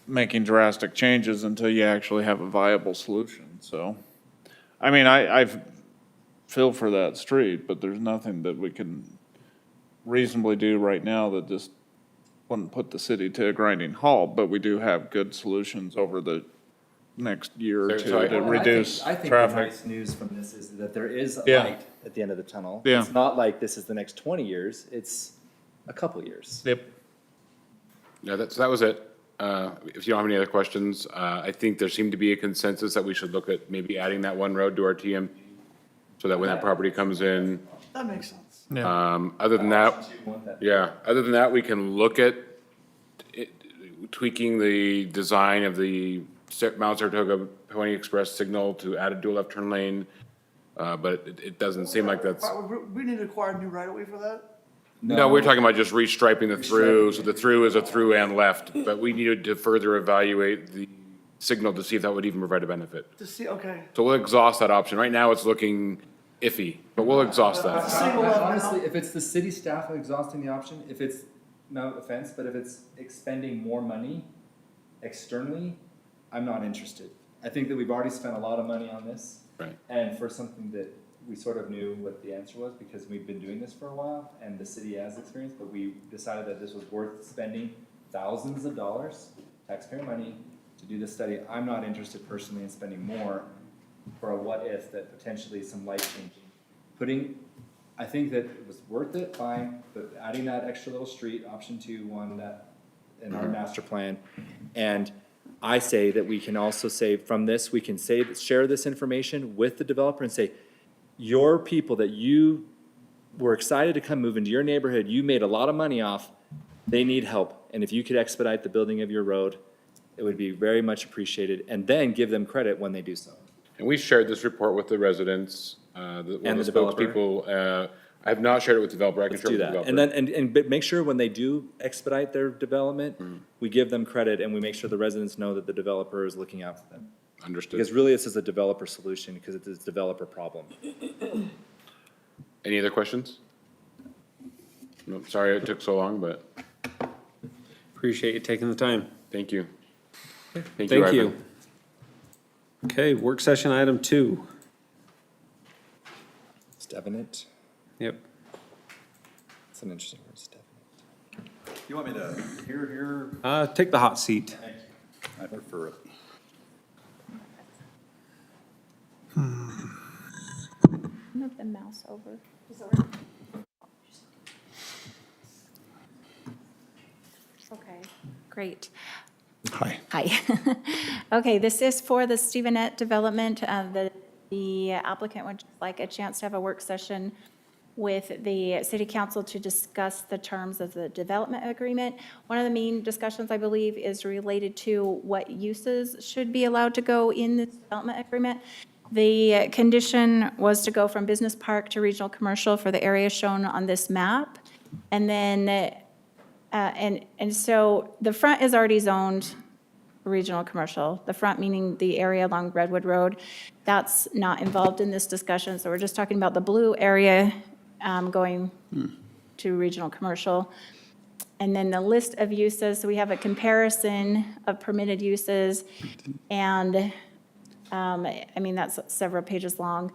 making drastic changes until you actually have a viable solution. So, I mean, I feel for that street, but there's nothing that we can reasonably do right now that just wouldn't put the city to a grinding halt, but we do have good solutions over the next year or two So I- to reduce I think the traffic. nice news from this is that there is a Yeah. light at the end of the tunnel. Yeah. It's not like this is the next 20 years, it's a couple years. Yep. Yeah, so that was it. If you don't have any other questions, I think there seemed to be a consensus that we should look at maybe adding that one road to our TM so that when that property comes in, That makes sense. other than that, we can look at tweaking the design of the Mount Saratoga Pony Express signal to add a dual left turn lane. But it doesn't seem like that's, We need to acquire a new right of way for that? no, we're talking about just restriping the through, so the through is a through and left. But we needed to further evaluate the signal to see if that would even provide a benefit. To see, okay. So we'll exhaust that option. Right now, it's looking iffy, but we'll exhaust that. Single left now. Honestly, if it's the city staff exhausting the option, if it's, no offense, but if it's expending more money externally, I'm not interested. I think that we've already spent a lot of money on this. Right. And for something that we sort of knew what the answer was because we've been doing this for a while and the city has experience, but we decided that this was worth spending thousands of dollars, taxpayer money, to do this study. I'm not interested personally in spending more for a what if that potentially some life changing. I think that it was worth it, fine, but adding that extra little street, option 2, one that in our master plan. And I say that we can also say from this, we can say, share this information with the developer and say, your people that you were excited to come move into your neighborhood, you made a lot of money off, they need help. And if you could expedite the building of your road, it would be very much appreciated. And then give them credit when they do so. And we shared this report with the residents, one And of the the developer. spokespeople. I have not shared it with the developer. I can Let's share it do with the that. developer. And then, but make sure when they do expedite their development, we give them credit and we make sure the residents know that the developer is looking out for them. Understood. Because really, this is a developer solution because it's a developer problem. Any other questions? No, sorry it took so long, but Appreciate you taking the time. thank you. Thank you. Ivan. Okay, work session item 2. Stevenage, Yep. it's an interesting word, Stevenage. You want me to hear, Take the hot seat. I prefer it. Move the mouse over. Okay, great. Hi. Hi. Okay, this is for the Stevenette development. The applicant would like a chance to have a work session with the city council to discuss the terms of the development agreement. One of the main discussions, I believe, is related to what uses should be allowed to go in this development agreement. The condition was to go from business park to regional commercial for the area shown on this map. And then, and so the front is already zoned regional commercial. The front meaning the area along Redwood Road. That's not involved in this discussion, so we're just talking about the blue area going to regional commercial. And then the list of uses, so we have a comparison of permitted uses, and, I mean, that's several pages long.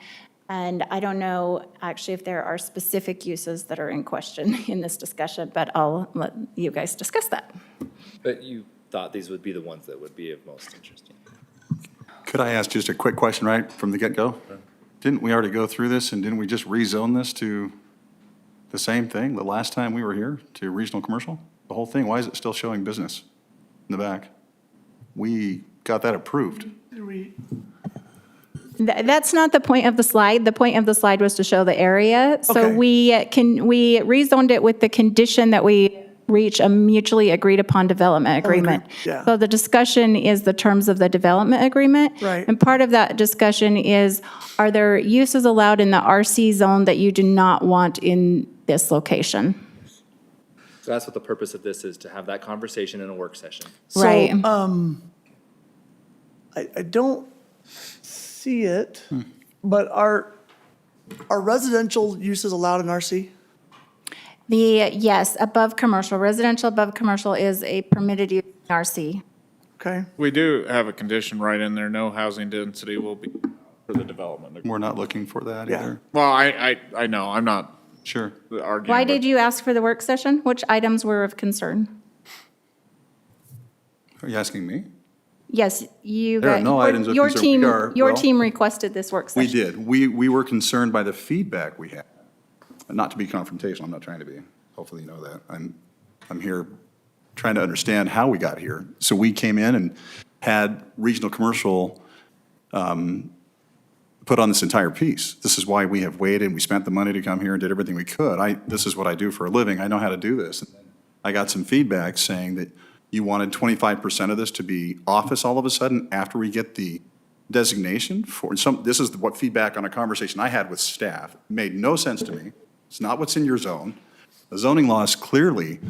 And I don't know actually if there are specific uses that are in question in this discussion, but I'll let you guys discuss that. But you thought these would be the ones that would be of most interest. Could I ask just a quick question right from the get-go? Didn't we already go through this, and didn't we just rezone this to the same thing the last time we were here, to regional commercial? The whole thing, why is it still showing business in the back? We got that approved. Did we, That's not the point of the slide. The point of the slide was to show the area. So Okay. we rezoned it with the condition that we reach a mutually agreed upon development agreement. yeah. So the discussion is the terms of the development agreement. Right. And part of that discussion is, are there uses allowed in the RC zone that you do not want in this location? So that's what the purpose of this is, to have that conversation in a work session. Right. I don't see it, but are residential uses allowed in RC? Yes, above commercial, residential above commercial is a permitted use in RC. Okay, We do have a condition right in there, no housing density will be for the development. We're not looking for that Yeah. either. Well, I know, I'm not Sure. arguing. Why but- did you ask for the work session? Which items were of concern? Are you asking me? Yes, you There are got, no items of your concern. We team, are- your well, team requested this work We session. did. We were concerned by the feedback we had. Not to be confrontational, I'm not trying to be. Hopefully you know that. I'm here trying to understand how we got here. So we came in and had regional commercial put on this entire piece. This is why we have waited, we spent the money to come here and did everything we could. This is what I do for a living, I know how to do this. And I got some feedback saying that you wanted 25% of this to be office all of a sudden after we get the designation for some, this is what feedback on a conversation I had with staff. Made no sense to me. It's not what's in your zone. The zoning law is clearly,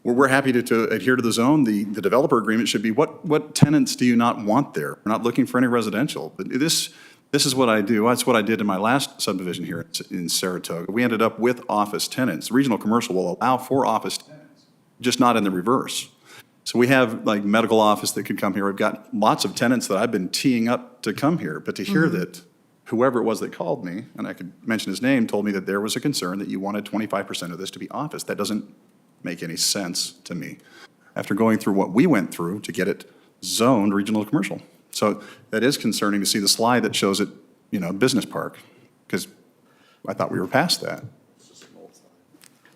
we're happy to adhere to the zone. The developer agreement should be, what tenants do you not want there? We're not looking for any residential. But this is what I do. That's what I did in my last subdivision here in Saratoga. We ended up with office tenants. Regional commercial will allow for office tenants, just not in the reverse. So we have like medical office that could come here. We've got lots of tenants that I've been teeing up to come here. But to hear that whoever it was that called me, and I could mention his name, told me that there was a concern that you wanted 25% of this to be office. That doesn't make any sense to me after going through what we went through to get it zoned regional commercial. So that is concerning to see the slide that shows it, business park, because I thought we were past that.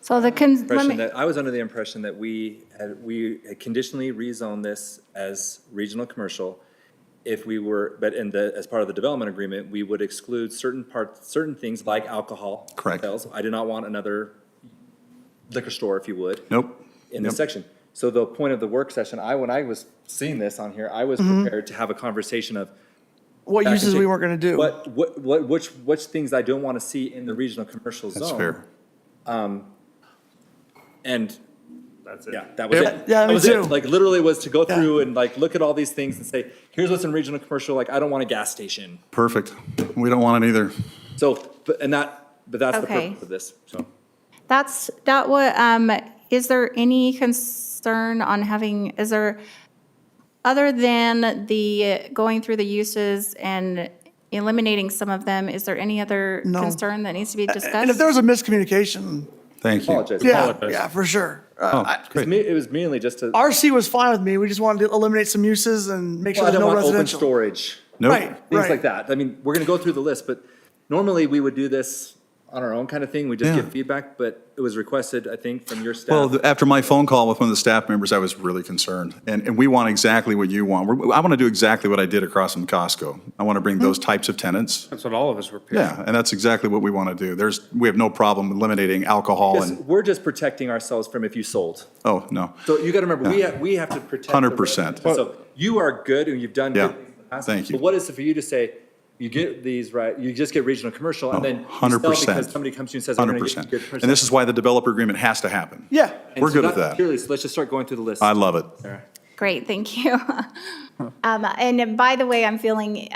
So the, Impression that, I was under the impression that we had conditionally rezoned this as regional commercial. If we were, but as part of the development agreement, we would exclude certain things like alcohol. Correct. Sales. I did not want another liquor store, if you would. Nope. In this Yep. section. So the point of the work session, when I was seeing this on here, I was prepared to have a conversation of. what back and uses we take weren't gonna do? Which things I don't want to see in the regional commercial zone. That's fair. And that's it. Yeah, that was it. Yeah, That me was it. too. Like literally was to go through and like look at all these things and say, here's what's in regional commercial. Like, I don't want a gas station. Perfect. We don't want it either. So, but that's the Okay. purpose of this, so. is there any concern on other than the going through the uses and eliminating some of them, is there any other No. concern that needs to be discussed? And if there was a miscommunication, Thank you. Apologize. yeah, for sure. Oh, great. It was mainly just to, RC was fine with me, we just wanted to eliminate some uses and make sure I there's don't no want open residential. storage, Nope. Right, things right. like that. I mean, we're gonna go through the list, but normally we would do this on our own kind of thing. We just Yeah. give feedback, but it was requested, I think, from your staff. Well, after my phone call with one of the staff members, I was really concerned. And we want exactly what you want. I want to do exactly what I did across from Costco. I want to bring those types of tenants. That's what all of us were pitching. Yeah, and that's exactly what we want to do. We have no problem eliminating alcohol Because and, we're just protecting ourselves from if you sold. oh, no. So you gotta remember, we have to protect. the 100%. residents. So you are good and you've done Yeah, good things in the past. thank you. But what is it for you to say, you get these, right, you just get regional commercial and then you sell 100%. because somebody comes to you and says, I'm gonna get 100%. good And percent. this is why the developer agreement has to happen. Yeah, And we're so good with that. Purely, so let's just start going through the list. I love it. Great, thank you. And by the way, I'm feeling,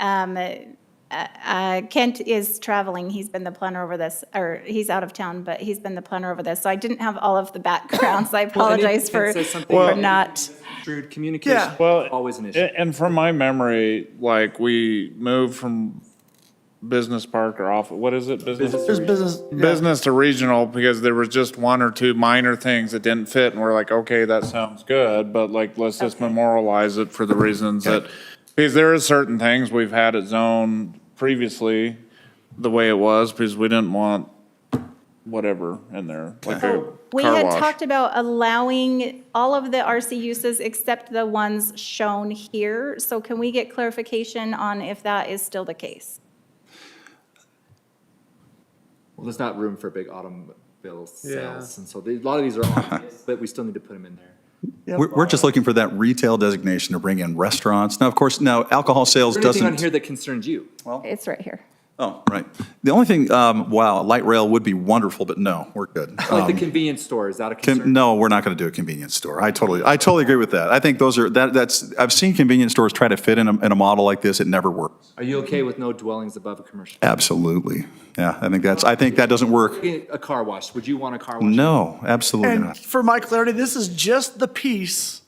Kent is traveling, he's been the planner over this, or he's out of town, but he's been the planner over this, so I didn't have all of the background, so I Well, and apologize if for it says something for about not. Construed communication, Yeah. Well, always an issue. and from my memory, like, we moved from business park or off, what is it? there's business, yeah. Business to regional because there was just one or two minor things that didn't fit and we're like, okay, that sounds good, but like, let's just memorialize it for the reasons that, because there are certain things we've had at zone previously the way it was because we didn't want whatever in there, like a We car had wash. talked about allowing all of the RC uses except the ones shown here. So can we get clarification on if that is still the case? Well, there's not room for big automobile sales, and so a lot of these are obvious, but we still need to put them in there. We're just looking for that retail designation to bring in restaurants. Now, of course, now alcohol sales Is there anything on doesn't. here that concerns you? It's right here. Oh, right. The only thing, wow, light rail would be wonderful, but no, we're good. Like the convenience store, is that a Can- concern? No, we're not going to do a convenience store. I totally agree with that. I think those are, that's, I've seen convenience stores try to fit in a model like this. It never works. Are you okay with no dwellings above a commercial? Absolutely. Yeah, I think that doesn't work. A car wash, would you want a car wash? No, absolutely And not. for my clarity, this is just the piece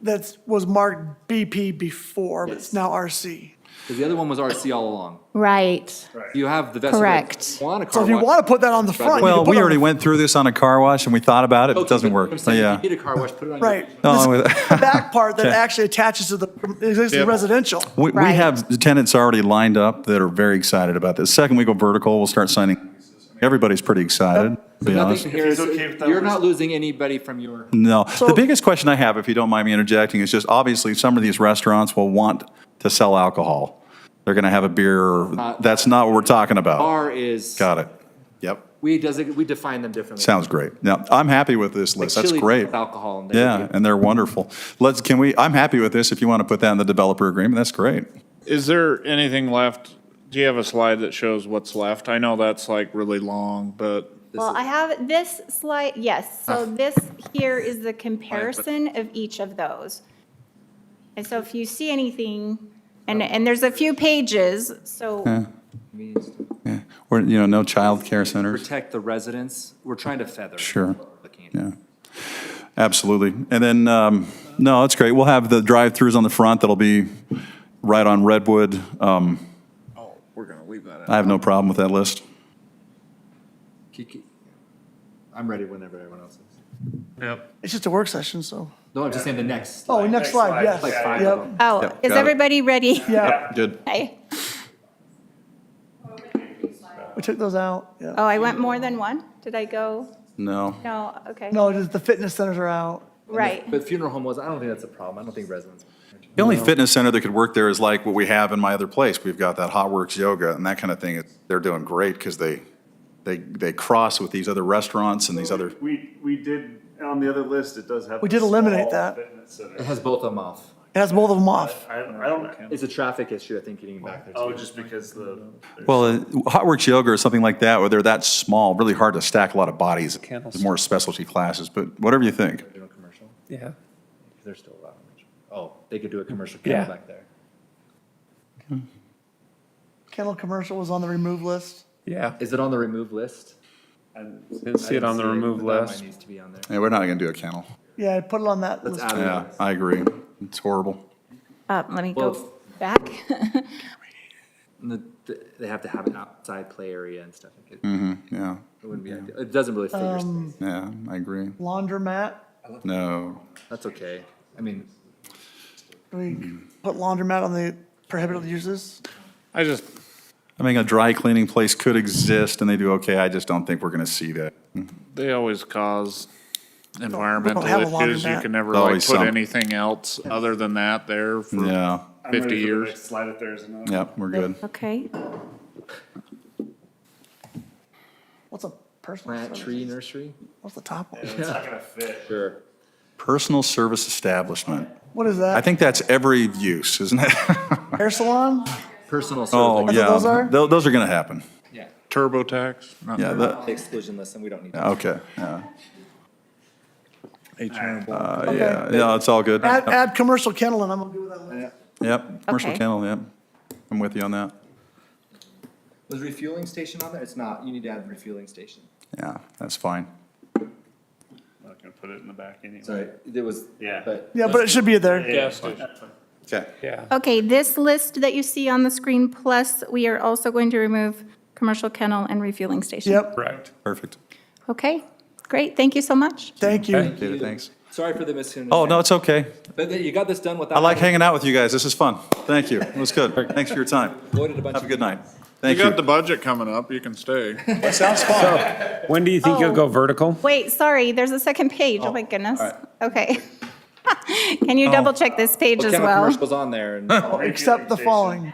that was marked BP before, but it's now RC. Because the other one was RC all along. Right. You have the vested Correct. right. Want a So car if you wash? want to put that on the front, you Well, can put we it on already the- went through this on a car wash and we thought about it. It doesn't work. I'm saying, Yeah. if you need a car wash, put it on your. Right. No, This I'm is with- the back part that actually attaches to the existing residential. We Right. have the tenants already lined up that are very excited about this. Second we go vertical, we'll start signing. Everybody's pretty excited, to be honest. Nothing here is, you're not losing anybody from your. No. The biggest question I have, if you don't mind me interjecting, is just obviously some of these restaurants will want to sell alcohol. They're going to have a beer. That's not what we're talking about. Bar is. Got it. Yep. We define them differently. Sounds great. Now, I'm happy with this Like list. That's Chili's great. with alcohol and they Yeah, would be- and they're wonderful. I'm happy with this. If you want to put that in the developer agreement, that's great. Is there anything left? Do you have a slide that shows what's left? I know that's like really long, but Well, I have this slide, yes. So this here is the comparison of each of those. And so if you see anything, and there's a few pages, so, Yeah. Or, no childcare centers. Protect the residents. We're trying to feather. Sure. Looking at. Yeah, absolutely. And then, no, it's great. We'll have the drive-throughs on the front that'll be right on Redwood. we're gonna leave that in. I have no problem with that list. Kiki. I'm ready whenever everyone else is. Yep. It's just a work session, so. No, I'm just saying the next. Oh, next slide, yes. Like five Yep. of them. oh, Yep, is got it. everybody ready? Yeah, Good. Okay. we took those out, yeah. Oh, I went more than one? Did I go? No. No, okay. No, just the fitness centers are out. Right. But funeral home was, I don't think that's a problem. I don't think residents. The only fitness center that could work there is like what we have in my other place. We've got that Hot Works Yoga and that kind of thing. They're doing great because they cross with these other restaurants and these other. We did, on the other list, it does have. We did a eliminate small that. fitness center. It has both of them off. It has both of them off. I don't, It's a traffic issue, I think, getting back there. oh, too. just because Well, Hot Works Yoga or something like that, where they're that small, really hard to stack a lot of bodies. Candles. There's more specialty classes, but whatever you think. Doing a commercial? Yeah. They're still allowed. Oh, they could do a commercial kennel Yeah. back there. Kennel commercial was on the remove list. Yeah. Is it on the remove list? Didn't see it on the remove but that list. might needs to be on there. Yeah, we're not going to do a kennel. Yeah, I put it on that Let's list. add it. Yeah, I agree. It's horrible. Let me Well, go back. And they have to have an outside play area and stuff. It Yeah, wouldn't be ideal. It doesn't really fit your space. yeah, I agree. Laundromat, No. That's okay. I mean, do we put laundromat on the prohibited uses? I just, I mean, a dry cleaning place could exist and they do okay. I just don't think we're going to see that. they always cause environmental have a issues. You laundromat. can never like Always put some. anything else other than that there for Yeah, 50 years. Next slide if there's enough. yeah, we're good. Okay. What's a personal plant service? tree nursery? What's the top one? It's not gonna fit. Sure. Personal service establishment. What is I that? think that's every use, isn't it? Hair salon? Personal Oh, service. That's what yeah. those are? Those are going to happen. Yeah. TurboTax? Not Yeah, The exclusion list, and we don't need that. okay, yeah. H&R. Yeah, yeah, it's all good. Add commercial kennel and I'm gonna do that list. Yep, commercial Okay. kennel, yep. I'm with you on that. Was refueling station on there? It's not. You need to add refueling station. Yeah, that's fine. Not gonna put it in the back anyway. Sorry, it was. Yeah. But Yeah, but it should be there. Gas station. Okay. Yeah. Okay, this list that you see on the screen, plus we are also going to remove commercial kennel and refueling station. Yep, Correct. Perfect. Okay, great, thank you so much. thank you. Okay, thanks. sorry for the misunderstanding. Oh, no, it's okay. But you got this done without. I like hanging out with you guys. This is fun. Thank you. It was good. Thanks for your time. Avoided a bunch Have a of. good night. Thank You you. got the budget coming up, you can stay. That sounds fun. When do you think you'll go vertical? Wait, sorry, there's a second page. Oh my goodness. Okay. Can you double check this page What as kind of well? commercials on there? And Except the following.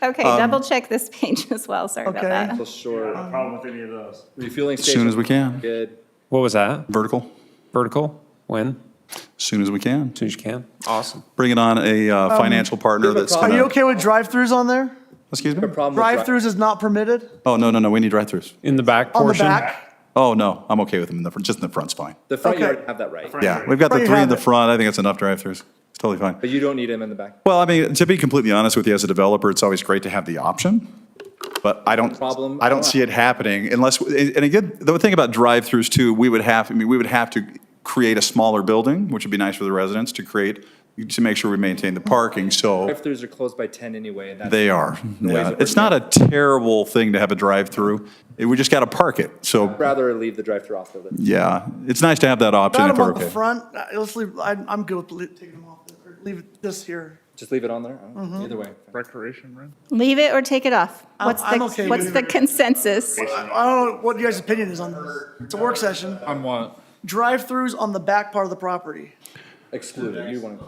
Okay, double check this page as well. Sorry about Okay. that. so short. Problem with any of those? Refueling As stations. soon as we can. Good. What was that? Vertical, Vertical? When? as soon as we can. As soon as you can. Awesome. Bringing on a financial partner we have a that's problem. Are you gonna, okay with drive-throughs on there? excuse me? Problem with Drive-throughs is not permitted Oh, no, we need drive-throughs. In the back on the portion? back? Oh, no, I'm okay with them in the front, just in the front's fine. The front, you Okay. already have that right, Yeah, we've got the Front you 3 in have the it. front, I think it's enough drive-throughs. It's totally fine. but you don't need them in the back. Well, I mean, to be completely honest with you, as a developer, it's always great to have the option, but I don't see it happening unless, and again, the thing about drive-throughs too, we would have to create a smaller building, which would be nice for the residents to make sure we maintain the parking, so Drive-throughs are closed by 10 anyway, and that's. they are. ways Yeah, it it's not a terrible thing to have a drive-through. We just got to park it, so, Rather leave the drive-through off the list. yeah, it's nice to have that option Got if them we're on the okay. front. Let's leave, I'm good with taking them off, or leave this here. Just leave it on there? Either way. Recreation rent? Leave it or take it off? What's I'm okay what's with the it. consensus? I don't know what your guys' opinion is on this. It's a work session. On what? Drive-throughs on the back part of the property. Excluded. You want to.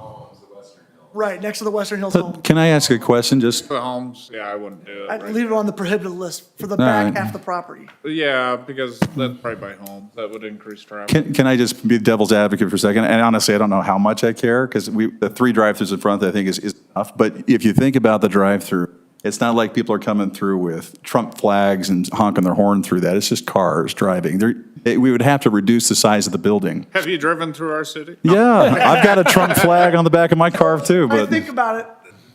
Right, next to the Western Hills home. Can I ask a question, just, The homes, yeah, I wouldn't do it. I'd right? leave it on the prohibited list for the All back right. half of the property. Yeah, because that's probably by home, that would increase traffic. can I just be devil's advocate for a second? And honestly, I don't know how much I care, because the 3 drive-throughs in front, I think is enough. But if you think about the drive-through, it's not like people are coming through with Trump flags and honking their horn through that. It's just cars driving. We would have to reduce the size of the building. Have you driven through our city? Yeah, I've got a Trump flag on the back of my car too, I but, think about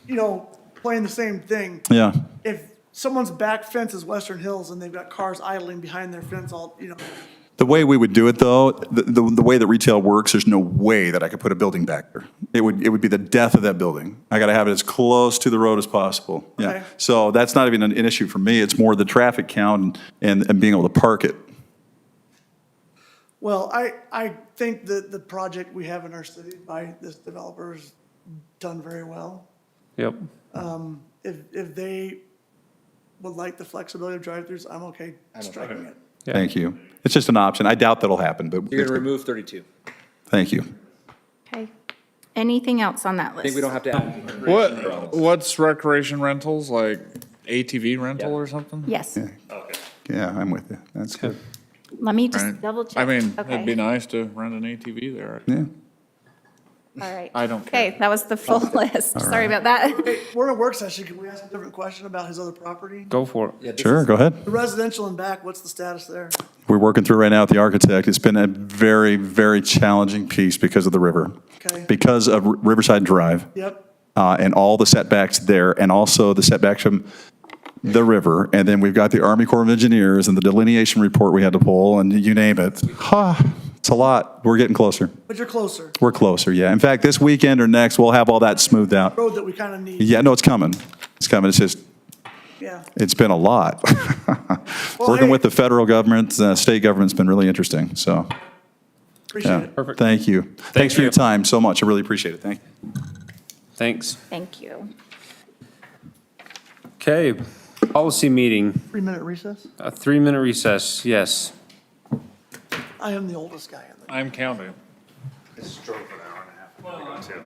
it, playing the same thing. yeah. If someone's back fence is Western Hills and they've got cars idling behind their fence The way we would do it, though, the way that retail works, there's no way that I could put a building back there. It would be the death of that building. I got to have it as close to the road as possible. Yeah. Okay. So that's not even an issue for me. It's more the traffic count and being able to park it. Well, I think that the project we have in our city by this developer is done very well. Yep. If they would like the flexibility of drive-throughs, I'm okay striking it. Yeah. Thank you. It's just an option. I doubt that'll happen, but You're going to remove 32. thank you. Okay. Anything else on that list? I think we don't have to add. What's recreation rentals, like ATV rental or something? Yes. Yeah, I'm with you. That's good. Let me just Right. double check. I mean, Okay. it'd be nice to rent an ATV there. Yeah. All right. I don't care. Okay, that was the full list. Sorry about that. Hey, we're in a work session. Can we ask a different question about his other property? Go for it. Yeah, this Sure, is- go ahead. The residential and back, what's the status there? We're working through right now with the architect. It's been a very, very challenging piece because of the river. Okay. Because of Riverside Drive. Yep. And all the setbacks there, and also the setbacks from the river. And then we've got the Army Corps of Engineers and the delineation report we had to pull, and you name it. It's a lot. We're getting closer. But you're closer. We're closer, yeah. In fact, this weekend or next, we'll have all that smoothed out. Road that we kind of need. Yeah, no, it's coming. It's coming. It's just, Yeah. it's been a lot. Working hey- with the federal government, state government's been really interesting, so, Appreciate yeah. it. Perfect. Thank you. Thanks for you. your time so much. I really appreciate it. Thank you. Thanks. Thank you. Okay, policy meeting, 3-minute recess? a 3-minute recess, yes. I am the oldest guy in the. I'm counting. I strove for an hour and a half. Too.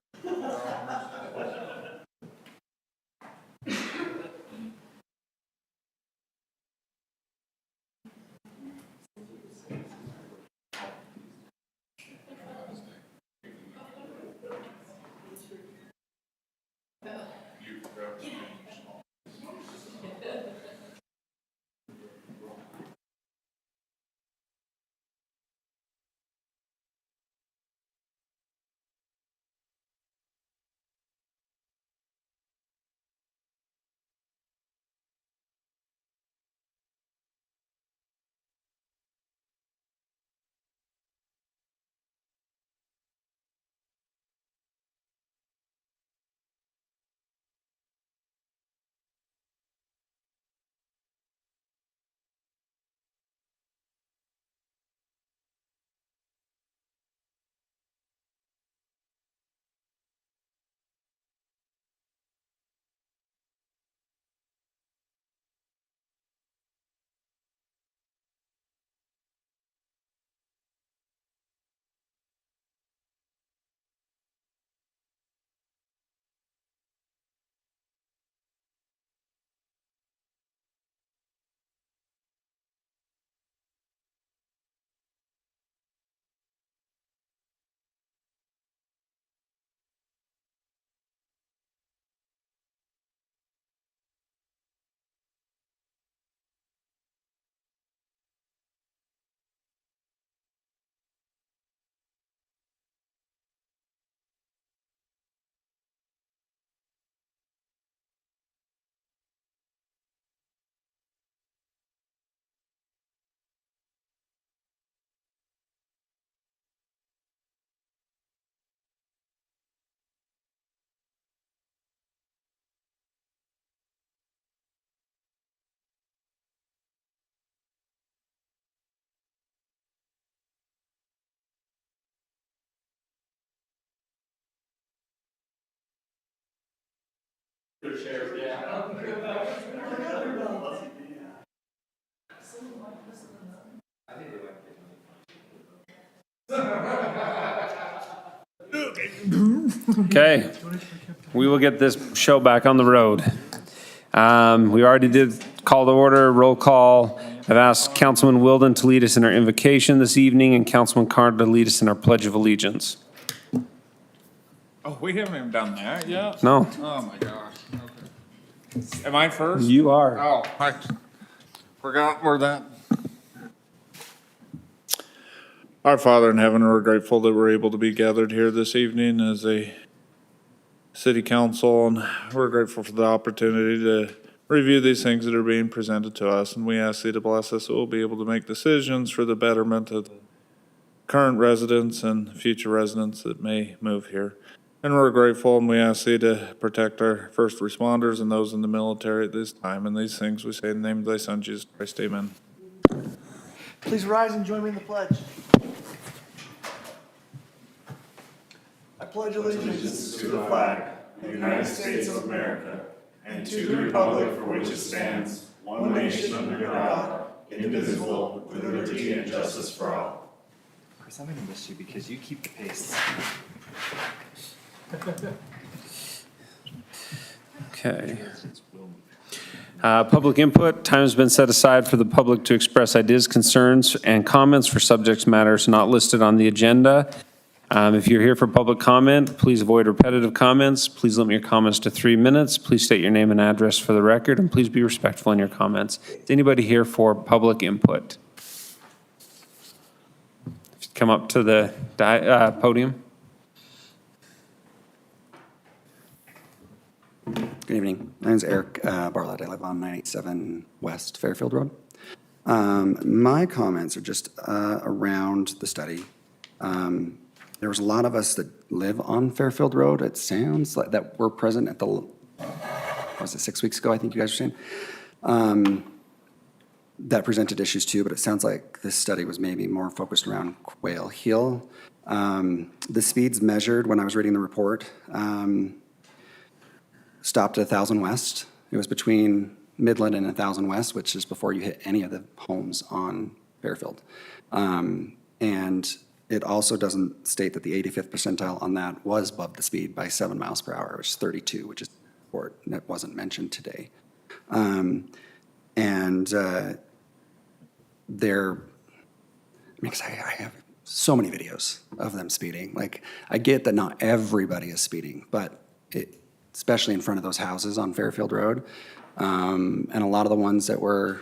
Okay, we will get this show back on the road. We already did call to order, roll call. I've asked Councilman Wilden to lead us in our invocation this evening and Councilman Carter to lead us in our Pledge of Allegiance. Oh, we haven't even done that yet? No, Oh, my gosh. Okay. Am I first? you are. Oh, I forgot where that. Our Father in heaven, we're grateful that we're able to be gathered here this evening as a city council, and we're grateful for the opportunity to review these things that are being presented to us, and we ask thee to bless us that we'll be able to make decisions for the betterment of the current residents and future residents that may move here. And we're grateful, and we ask thee to protect our first responders and those in the military at this time. And these things we say in the name of thy Son, Jesus Christ, amen. Please rise and join me in the pledge. I pledge allegiance to the flag of the United States of America and to the republic for which it stands, one nation under God, indivisible, with liberty and justice for all. Chris, I'm gonna miss you because you keep the pace. Okay. Public input, time has been set aside for the public to express ideas, concerns, and comments for subject matters not listed on the agenda. If you're here for public comment, please avoid repetitive comments. Please limit your comments to 3 minutes. Please state your name and address for the record, and please be respectful in your comments. Is anybody here for public input? Come up to the podium. Good evening. My name is Eric Bartlett. I live on 987 West Fairfield Road. My comments are just around the study. There was a lot of us that live on Fairfield Road, it sounds like, that were present at the, was it 6 weeks ago, I think you guys were saying? That presented issues too, but it sounds like this study was maybe more focused around Quail Hill. The speeds measured when I was reading the report stopped at 1,000 West. It was between Midland and 1,000 West, which is before you hit any of the homes on Fairfield. And it also doesn't state that the 85th percentile on that was above the speed by 7 miles per hour, which is 32, which is report that wasn't mentioned today. They're, because I have so many videos of them speeding. Like, I get that not everybody is speeding, but especially in front of those houses on Fairfield Road. And a lot of the ones that were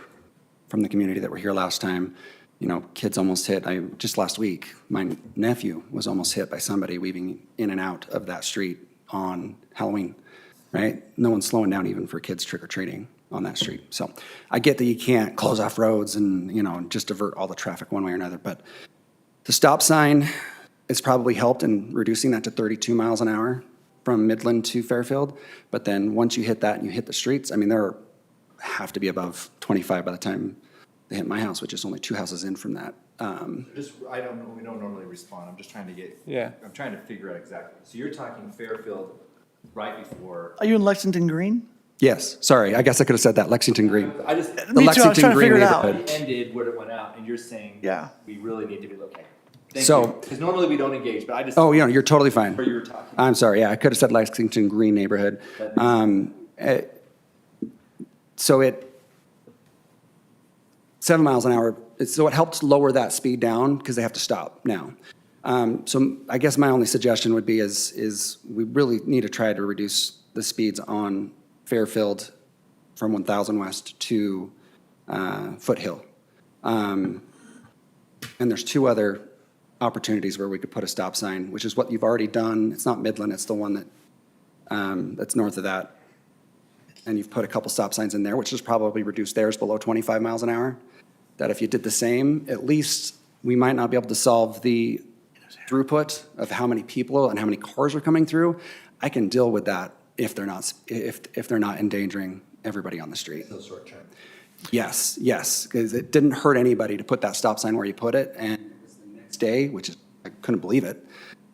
from the community that were here last time, you know, kids almost hit. Just last week, my nephew was almost hit by somebody weaving in and out of that street on Halloween, right? No one's slowing down even for kids trick-or-treating on that street. So I get that you can't close off roads and, you know, just divert all the traffic one way or another, but the stop sign has probably helped in reducing that to 32 miles an hour from Midland to Fairfield. But then once you hit that and you hit the streets, I mean, there have to be above 25 by the time they hit my house, which is only 2 houses in from that. Just, I don't know, we don't normally respond, I'm just trying to get. Yeah. I'm trying to figure out exactly. So you're talking Fairfield right before. Are you in Lexington Green? Yes, sorry, I guess I could have said that, Lexington Green. I just. The Me too, I was Lexington trying to Green figure it out. neighborhood. Ended where it went out, and you're saying. Yeah. We really need to be located. Thank So- you. Because normally we don't engage, but I just. Oh, you know, you're totally fine. Where you were talking. I'm sorry, yeah, I could have said Lexington Green neighborhood. So it, 7 miles an hour, so it helps lower that speed down because they have to stop now. So I guess my only suggestion would be is we really need to try to reduce the speeds on Fairfield from 1,000 West to Foothill. And there's 2 other opportunities where we could put a stop sign, which is what you've already done. It's not Midland, it's the one that, that's north of that. And you've put a couple stop signs in there, which has probably reduced theirs below 25 miles an hour. That if you did the same, at least we might not be able to solve the throughput of how many people and how many cars are coming through. I can deal with that if they're not, if they're not endangering everybody on the street. So short term. Yes, because it didn't hurt anybody to put that stop sign where you put it, and it was the next day, which is, I couldn't believe it,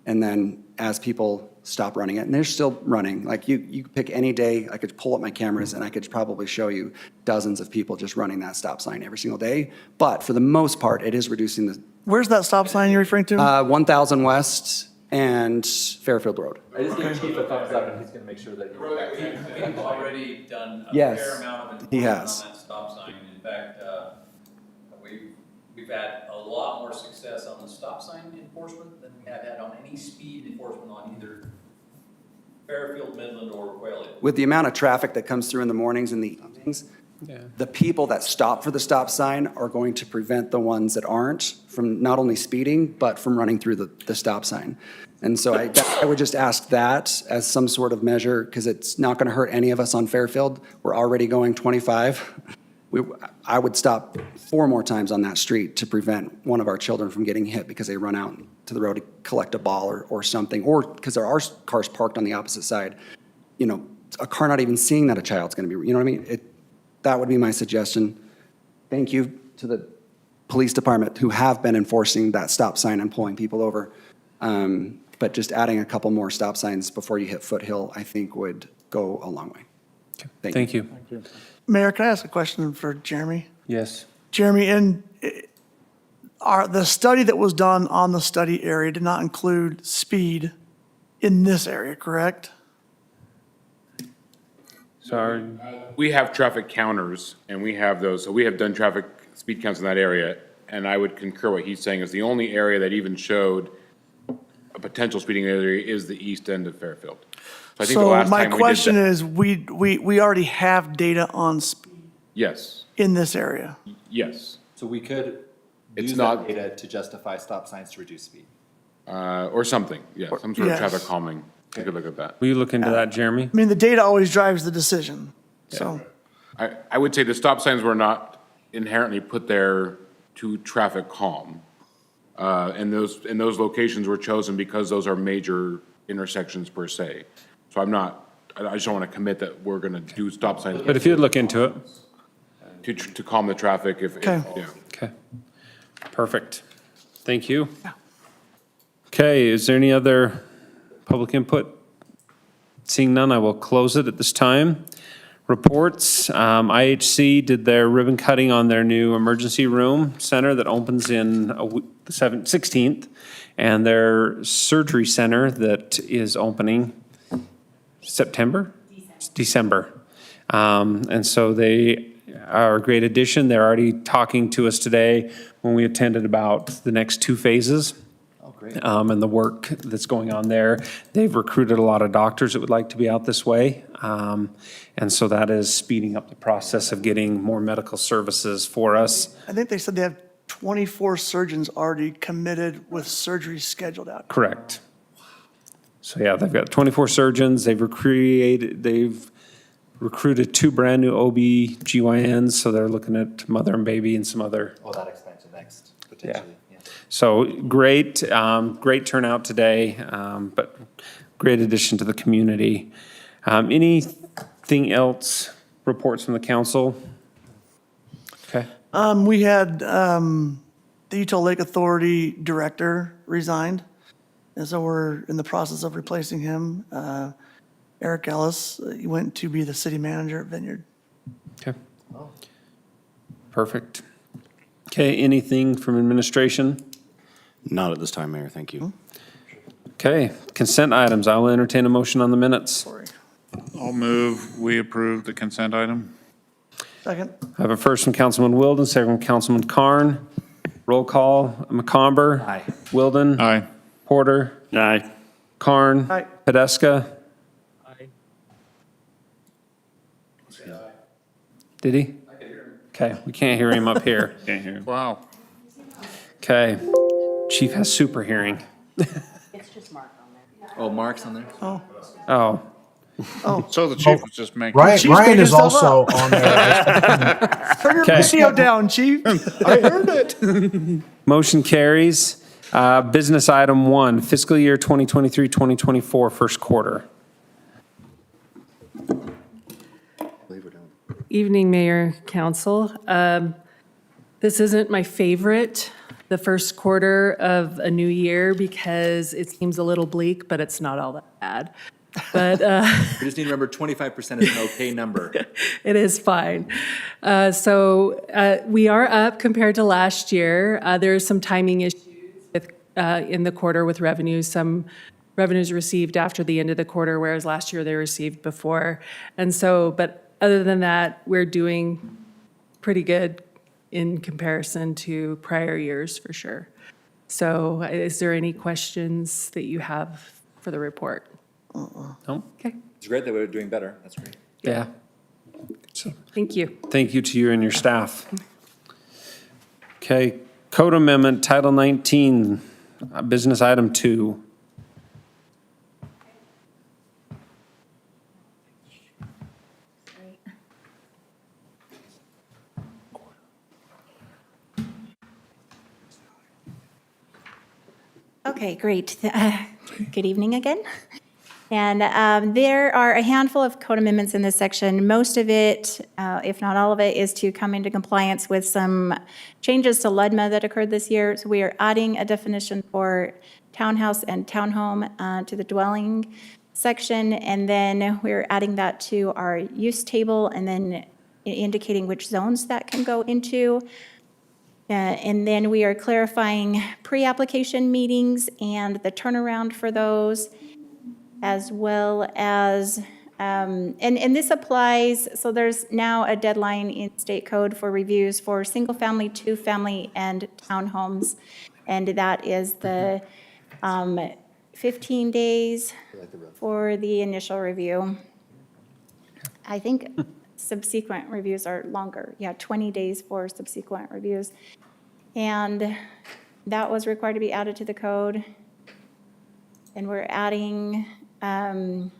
And then as people stop running it, and they're still running, like you could pick any day, I could pull up my cameras and I could probably show you dozens of people just running that stop sign every single day. But for the most part, it is reducing the Where's that stop sign you're referring to? 1000 West and Fairfield Road. I just gave Chief a thumbs up, and he's gonna make sure that. We've already done a Yes, fair amount of he enforcement has. on that stop sign. In fact, we've had a lot more success on the stop sign enforcement than we have had on any speed enforcement on either Fairfield, Midland, or Quail. With the amount of traffic that comes through in the mornings and the evenings, the people that stop for the stop sign are going to prevent the ones that aren't from not only speeding, but from running through the stop sign. And so I would just ask that as some sort of measure, because it's not going to hurt any of us on Fairfield. We're already going 25. I would stop 4 more times on that street to prevent one of our children from getting hit because they run out to the road to collect a ball or something, or because there are cars parked on the opposite side. You know, a car not even seeing that a child's going to be, you know what I mean? That would be my suggestion. Thank you to the police department who have been enforcing that stop sign and pulling people over. But just adding a couple more stop signs before you hit Foothill, I think would go a long way. Thank you. Mayor, can I ask a question for Jeremy? Yes. Jeremy, the study that was done on the study area did not include speed in this area, correct? Sorry. We have traffic counters, and we have those, so we have done traffic speed counts in that area, and I would concur what he's saying is the only area that even showed a potential speeding area is the east end of Fairfield. So I think the So last my time we did question that- is, we already have data on speed Yes, in this area. yes, So we could It's use not- that data to justify stop signs to reduce speed. or something, yeah, some sort of Yes. traffic calming. Take a look at that. Will you look into that, Jeremy? I mean, the data always drives the decision, so. I would say the stop signs were not inherently put there to traffic calm. And those locations were chosen because those are major intersections per se. So I just don't want to commit that we're going to do stop signs. But if you'd look into it. To calm the traffic Okay. yeah. Okay. Perfect. Thank you. Okay, is there any other public input? Seeing none, I will close it at this time. Reports, IHC did their ribbon cutting on their new emergency room center that opens in the 16th, and their surgery center that is opening September? December. And so they are a great addition. They're already talking to us today when we attended about the next 2 phases. Oh, great. And the work that's going on there. They've recruited a lot of doctors that would like to be out this way. And so that is speeding up the process of getting more medical services for us. I think they said they have 24 surgeons already committed with surgery scheduled out. Correct. So yeah, they've got 24 surgeons. They've recruited 2 brand-new OB-GYNs, so they're looking at mother and baby and some other. Oh, that expansion next, potentially, yeah. So great, great turnout today, but great addition to the community. Anything else, reports from the council? Okay, We had the Utah Lake Authority Director resigned, and so we're in the process of replacing him. Eric Ellis, he went to be the city manager at Vineyard. okay. Perfect. Okay, anything from administration? Not at this time, Mayor, thank you. Okay, consent items. I will entertain a motion on the minutes. Sorry. I'll move, we approve the consent item. Second? I have a first from Councilman Wilden, second from Councilman Carn. Roll call, McComber. Aye. Wilden. Aye. Porter. Aye. Carn. Aye. Podeska. Did he? Okay, we can't hear him up here. Can't hear. Wow. Okay, Chief has super hearing. Oh, Mark's on there? Oh, So the chief was just making. Ryan, Chief's Ryan making is stuff also on there. Turn your Okay. video down, chief. motion carries. Business item 1, fiscal year 2023-2024, first quarter. Evening, Mayor, Council. This isn't my favorite the first quarter of a new year because it seems a little bleak, but it's not all that bad. But We just need to remember 25% is an okay number. it is fine. So we are up compared to last year. There's some timing issues with, in the quarter with revenues. Some revenues received after the end of the quarter, whereas last year they received before. And so, but other than that, we're doing pretty good in comparison to prior years, for sure. So is there any questions that you have for the report? No? Okay, It's great that we're doing better. That's great. Yeah. So, thank you. thank you to you and your staff. Okay, Code Amendment, Title 19, Business Item 2. Okay, great. Good evening again. And there are a handful of code amendments in this section. Most of it, if not all of it, is to come into compliance with some changes to LUDMA that occurred this year. So we are adding a definition for townhouse and townhome to the dwelling section, and then we're adding that to our use table, and then indicating which zones that can go into. And then we are clarifying pre-application meetings and the turnaround for those, as well as, and this applies, so there's now a deadline in state code for reviews for single-family, two-family, and townhomes. And that is the 15 days for the initial review. I think subsequent reviews are longer. Yeah, 20 days for subsequent reviews. And that was required to be added to the code. And we're adding, all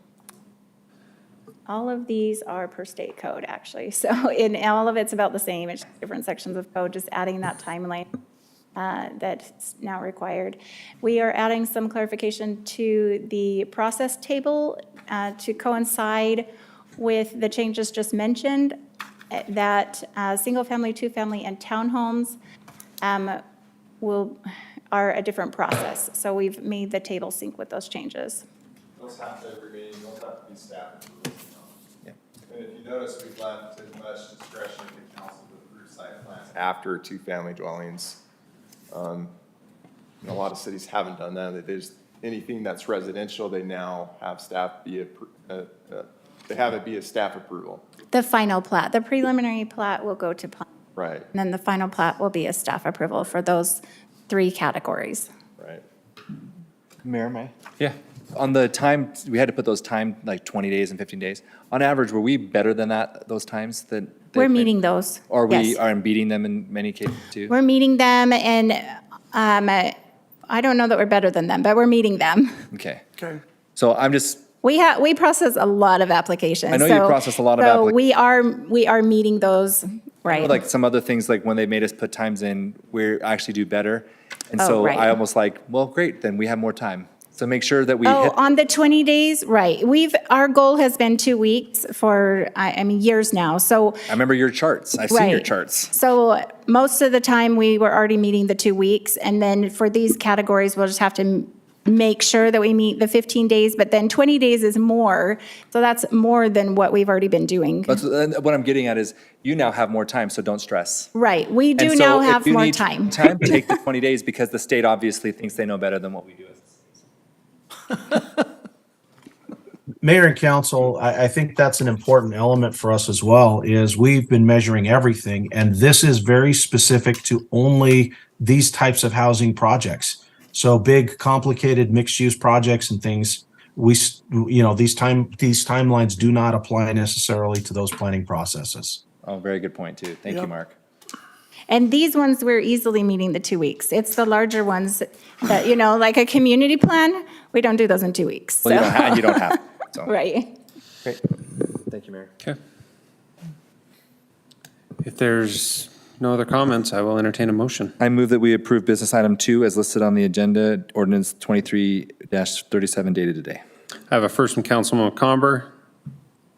of these are per state code, actually. So in all of it's about the same. It's just different sections of code, just adding that timeline that's now required. We are adding some clarification to the process table to coincide with the changes just mentioned, that single-family, two-family, and townhomes are a different process. So we've made the table sync with those changes. Those have to be staff approvals. And if you notice, we've left as much discretion to council to approve site plans after two-family dwellings. And a lot of cities haven't done that. There's anything that's residential, they now have staff they have it be a staff approval. The final plat, the preliminary plat will go to plan, Right, and then the final plat will be a staff approval for those 3 categories. right. Mayor, may I? Yeah. On the time, we had to put those time, like 20 days and 15 days. On average, were we better than that, those times that? We're meeting those. Or we yes. are beating them in many cases too? We're meeting them, and I don't know that we're better than them, but we're meeting them. Okay. Okay. So I'm just, We process a lot of applications. I know you process a lot of So applications. we are meeting those, right? like some other things, like when they made us put times in, we actually do better. And Oh, so right. I almost like, well, great, then we have more time. So make sure that we Oh, hit, on the 20 days, right. Our goal has been 2 weeks for, I mean, years now, so. I remember your charts. I've seen your Right. charts. So most of the time, we were already meeting the 2 weeks, and then for these categories, we'll just have to make sure that we meet the 15 days, but then 20 days is more, so that's more than what we've already been doing. But what I'm getting at is, you now have more time, so don't stress. Right, we do And so now if have you more need time. Take the 20 days, because the state obviously thinks they know better than what we do. Mayor and council, I think that's an important element for us as well, is we've been measuring everything, and this is very specific to only these types of housing projects. So big, complicated, mixed-use projects and things, these timelines do not apply necessarily to those planning processes. Oh, very good point, too. Thank you, Mark. And these ones, we're easily meeting the 2 weeks. It's the larger ones that, like a community plan, we don't do those in 2 weeks. Well, so- you don't have, so. Right. Great. Thank you, Mayor. Okay. If there's no other comments, I will entertain a motion. I move that we approve business item 2 as listed on the agenda, ordinance 23-37 dated today. I have a first from Councilman McComber,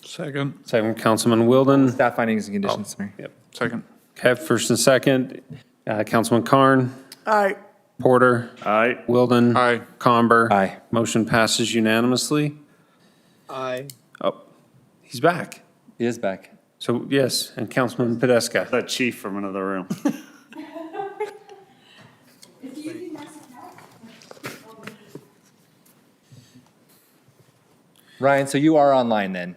Second. second from Councilman Wilden. Staff findings and conditions, Mayor. Yep. Second. Okay, first and second, Councilman Carn, Aye. Porter. Aye. Wilden. Aye. Comber. Aye. Motion passes unanimously. Aye. Oh, he's back. He is back. So, yes, and Councilman Podeska. That chief from another room. Ryan, so you are online then?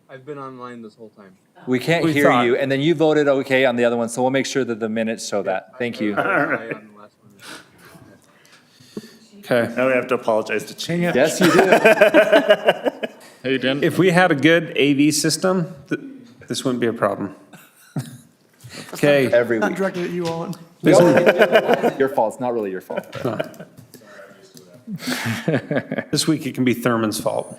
I've been online this whole time. We can't We hear thought- you, and then you voted okay on the other one, so we'll make sure that the minutes show that. Thank you. Okay. Now we have to apologize to Chance. Yes, you do. Hey, Dan. If we had a good AV system, this wouldn't be a problem. Okay. Every Not week. directed at you, Owen. Your fault, it's not really your fault. This week it can be Thurman's fault.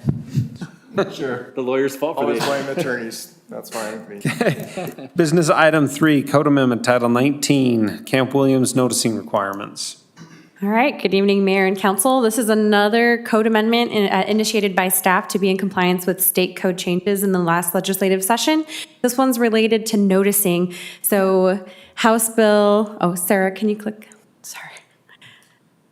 Sure. The lawyer's fault for Always this. blame attorneys. That's fine with me. Business item 3, Code Amendment Title 19, Camp Williams noticing requirements. All right, good evening, Mayor and Council. This is another code amendment initiated by staff to be in compliance with state code changes in the last legislative session. This one's related to noticing. So House Bill, Sarah, can you click? Sorry.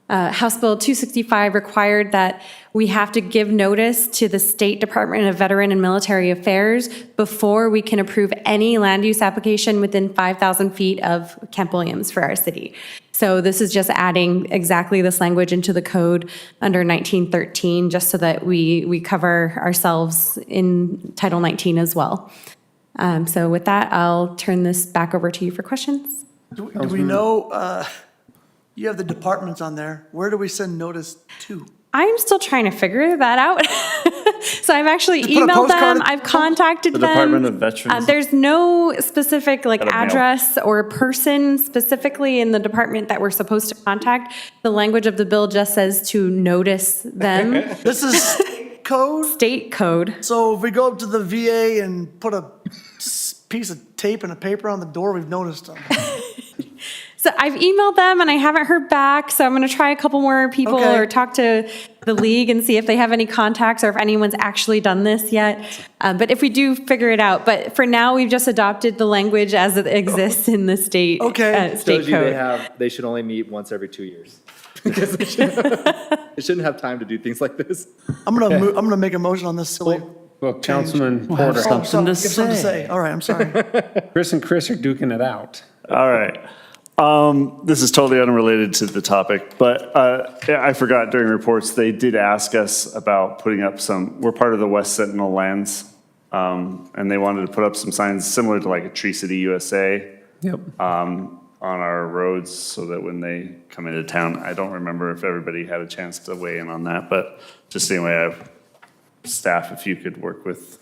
House Bill 265 required that we have to give notice to the State Department of Veteran and Military Affairs before we can approve any land use application within 5,000 feet of Camp Williams for our city. So this is just adding exactly this language into the code under 1913, just so that we cover ourselves in Title 19 as well. So with that, I'll turn this back over to you for questions. Do we know, you have the departments on there. Where do we send notice to? I'm still trying to figure that out. So I've actually Just put a emailed postcard them, in- I've contacted The them. Department of Veterans. There's no specific like Gotta mail. address or person specifically in the department that we're supposed to contact. The language of the bill just says to notice them, This is state code, state code. so if we go up to the VA and put a piece of tape and a paper on the door, we've noticed them. So I've emailed them and I haven't heard back, so I'm gonna try a couple more people Okay. or talk to the league and see if they have any contacts or if anyone's actually done this yet. But if we do, figure it out. But for now, we've just adopted the language as it exists in the state, Okay. state Shows you code. they should only meet once every 2 years. Because they shouldn't have time to do things like this. I'm gonna make a motion on this silly. Well, Councilman Porter, Oh, something to say. All right, I'm sorry. Chris and Chris are duking it out. All right. This is totally unrelated to the topic, but I forgot during reports, they did ask us about putting up we're part of the West Sentinel Lands, and they wanted to put up some signs similar to like a Tree City USA Yep. on our roads so that when they come into town, I don't remember if everybody had a chance to weigh in on that, but just anyway, I have staff, if you could work with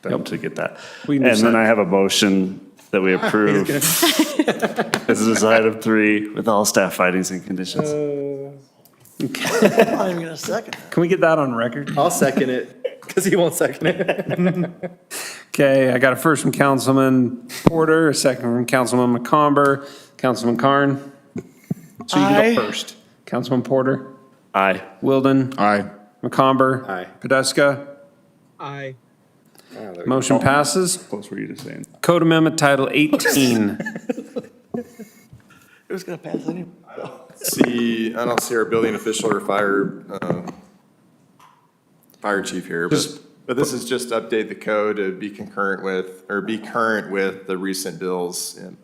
them to get that. We And can do then that. I have a motion that we approve as it is item 3 with all staff findings and conditions. I'm not even gonna second it. Can we get that on record? I'll second it, because he won't second it. Okay, I got a first from Councilman Porter, a second from Councilman McComber, Councilman Carn. So you can Aye. go first. Councilman Porter, Aye. Wilden, Aye. McComber. Aye. Podeska. Aye. Motion passes. Close were you to saying? Code Amendment Title 18. It was gonna pass anyway. I don't see our building official or fire chief here, but this is just to update the code to be concurrent with, or be current with the recent bills and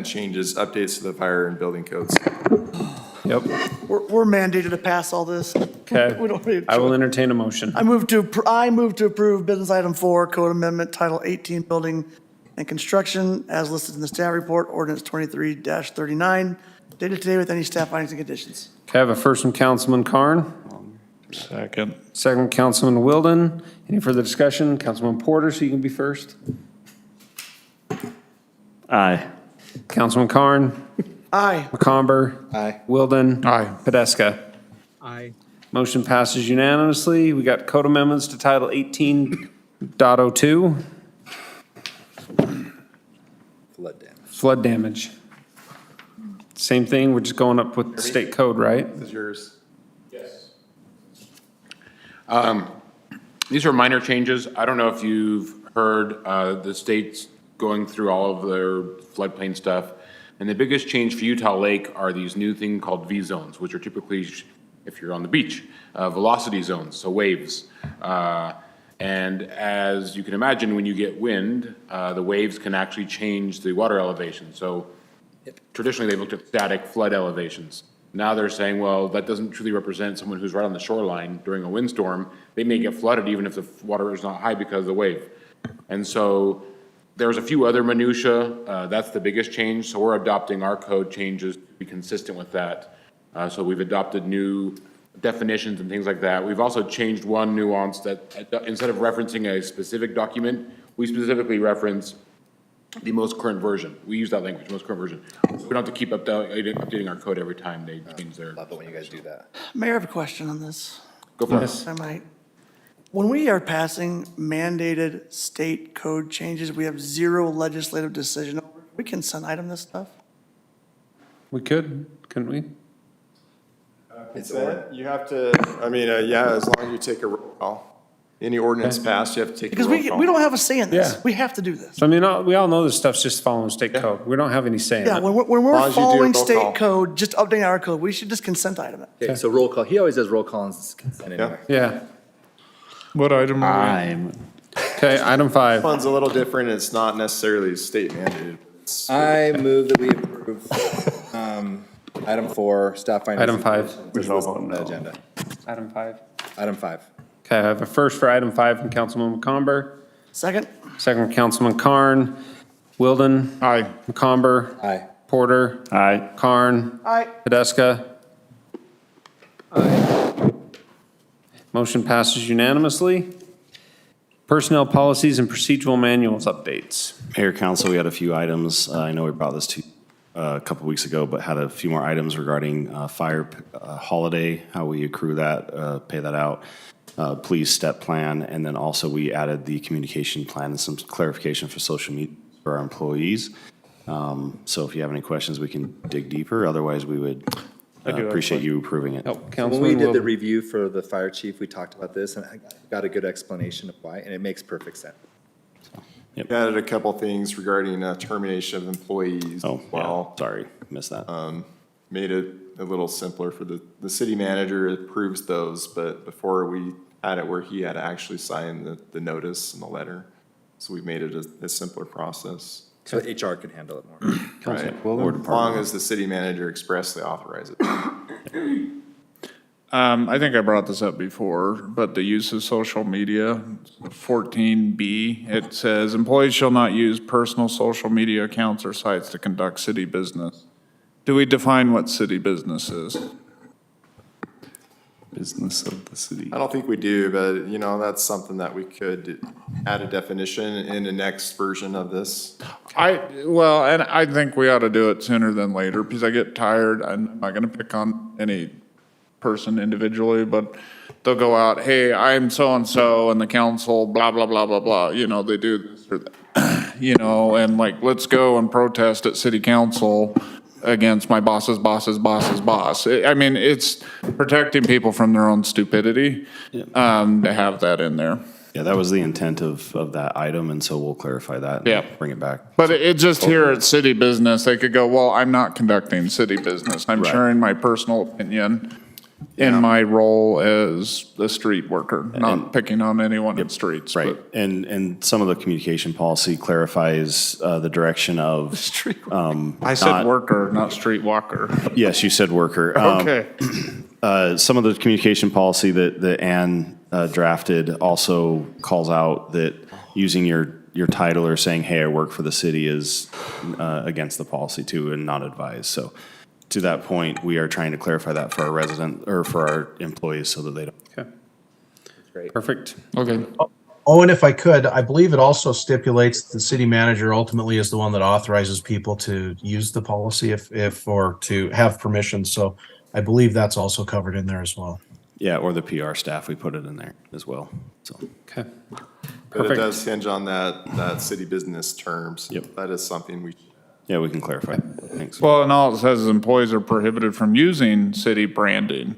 changes, updates to the fire and building codes. Yep. We're mandated to pass all this. Okay. We don't really have a I will choice. entertain a motion. I move to approve business item 4, code amendment title 18, building and construction, as listed in the staff report, ordinance 23-39, dated today with any staff findings and conditions. Okay, I have a first from Councilman Carn, Second. second from Councilman Wilden. Any further discussion? Councilman Porter, so you can be first. Aye. Councilman Carn, Aye. McComber. Aye. Wilden. Aye. Podeska. Aye. Motion passes unanimously. We got code amendments to Title 18.02, Flood damage. flood damage. Same thing, we're just going up with state code, right? This is yours. These are minor changes. I don't know if you've heard, the state's going through all of their floodplain stuff. And the biggest change for Utah Lake are these new thing called V zones, which are typically, if you're on the beach, velocity zones, so waves. And as you can imagine, when you get wind, the waves can actually change the water elevation. So traditionally, they looked at static flood elevations. Now they're saying, well, that doesn't truly represent someone who's right on the shoreline during a windstorm. They may get flooded even if the water is not high because of the wave. And so there's a few other minutia. That's the biggest change. So we're adopting our code changes to be consistent with that. So we've adopted new definitions and things like that. We've also changed one nuance that instead of referencing a specific document, we specifically reference the most current version. We use that language, most current version. So we don't have to keep updating our code every time they change their. Love it when you guys do that. Mayor, I have a question on this. Go for it. If I might. When we are passing mandated state code changes, we have zero legislative decision. We can consent item this stuff? We could, couldn't we? Consent, you have to, I mean, yeah, as long as you take a roll call. Any ordinance passed, you have to take a Because roll call. we don't have a say in this. Yeah. We have to do this. So I mean, we all know this stuff's just following state code. We don't have any say in Yeah, it. when As we're long as you do following roll call. state code, just updating our code, we should just consent item it. Okay, so roll call, he always does roll call and consent anyway. Yeah. What item are we? Okay, item 5. One's a little different, it's not necessarily state mandated. It's- I move that we approve, item 4, staff findings. Item and 5. conditions, which is listed on the agenda. Item 5. Item 5. Okay, I have a first for item 5 from Councilman McComber, Second? second from Councilman Carn. Wilden. Aye. McComber. Aye. Porter. Aye. Carn. Aye. Tedesca. Motion passes unanimously. Personnel policies and procedural manuals updates. Mayor, council, we had a few items. I know we brought this to a couple weeks ago, but had a few more items regarding fire holiday, how we accrue that, pay that out, police step plan, and then also we added the communication plan and some clarification for social media for our employees. So if you have any questions, we can dig deeper. Otherwise, we would appreciate you approving it. Oh, When we Councilman did the Wilden. review for the fire chief, we talked about this, and I got a good explanation of why, and it makes perfect sense. We added a couple things regarding termination of employees Oh, as well. yeah, sorry, missed that. Made it a little simpler for the city manager approves those, but before we had it where he had to actually sign the notice and the letter. So we made it a simpler process. So HR can handle it more. Right, Or as long as the city manager expressly authorizes it. I think I brought this up before, but the use of social media, 14B, it says, employees shall not use personal social media accounts or sites to conduct city business. Do we define what city business is? Business of the city. I don't think we do, but you know, that's something that we could add a definition in the next version of this. Well, and I think we ought to do it sooner than later, because I get tired, I'm not gonna pick on any person individually, but they'll go out, hey, I'm so-and-so, and the council, blah, blah, blah, blah, blah, you know, they do this or that, you know, and like, let's go and protest at city council against my boss's boss's boss's boss. I mean, it's protecting people from their own stupidity, to have that in there. Yeah, that was the intent of that item, and so we'll clarify that. and Yeah. Bring it back. But it just here at city business, they could go, well, I'm not conducting city business. I'm Right. sharing my personal opinion in my role as a street worker, not picking on anyone in streets. Right, but- and some of the communication policy clarifies the direction of. I said worker, not street walker. Yes, you said worker. Okay. Some of the communication policy that Ann drafted also calls out that using your title or saying, hey, I work for the city is against the policy too and not advised. So to that point, we are trying to clarify that for our resident, or for our employees so that they don't. Okay. Great. Perfect. Okay. Oh, and if I could, I believe it also stipulates the city manager ultimately is the one that authorizes people to use the policy if or to have permission. So I believe that's also covered in there as well. Yeah, or the PR staff, we put it in there as well, so. Okay. But it Perfect. does hinge on that city business terms. Yep. That is something we. Yeah, we can clarify. Thanks. Well, and all it says is employees are prohibited from using city branding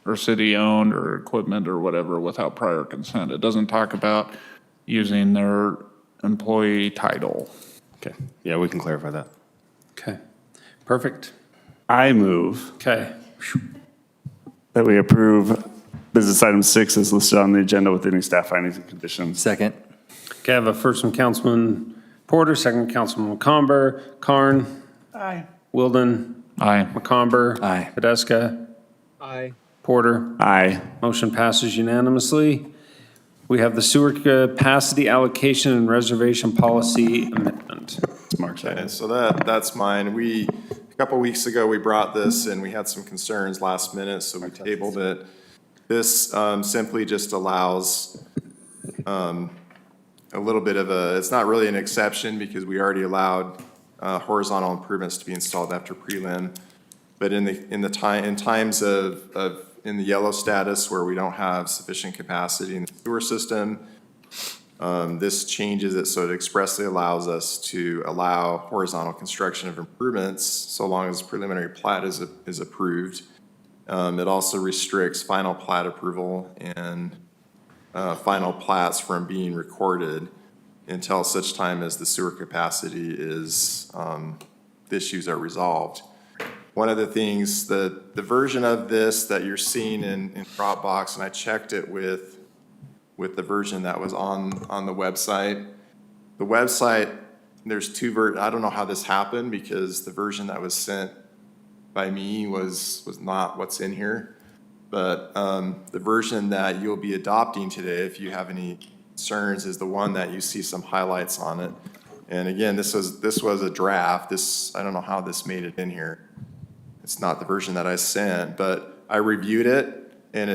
or city-owned or equipment or whatever without prior consent. It doesn't talk about using their employee title. Okay, yeah, we can clarify that. Okay. Perfect. I move Okay. that we approve business item 6 is listed on the agenda with any staff findings and conditions. Second. Okay, I have a first from Councilman Porter, second from Councilman McComber. Karn? Aye. Wilden? Aye. McComber? Aye. Podeska? Aye. Porter? Aye. Motion passes unanimously. We have the sewer capacity allocation and reservation policy amendment. Mark's Okay, item. so that's mine. A couple weeks ago, we brought this and we had some concerns last minute, so we tabled it. This simply just allows a little bit of a, it's not really an exception because we already allowed horizontal improvements to be installed after prelim. But in times of in the yellow status where we don't have sufficient capacity in the sewer system, this changes it so it expressly allows us to allow horizontal construction of improvements so long as preliminary plat is approved. It also restricts final plat approval and final plats from being recorded until such time as the sewer capacity is, the issues are resolved. One of the things, the version of this that you're seeing in Dropbox, and I checked it with the version that was on the website. The website, there's I don't know how this happened because the version that was sent by me was not what's in here. But the version that you'll be adopting today, if you have any concerns, is the one that you see some highlights on it. And again, this was a draft. I don't know how this made it in here. It's not the version that I sent, but I reviewed it and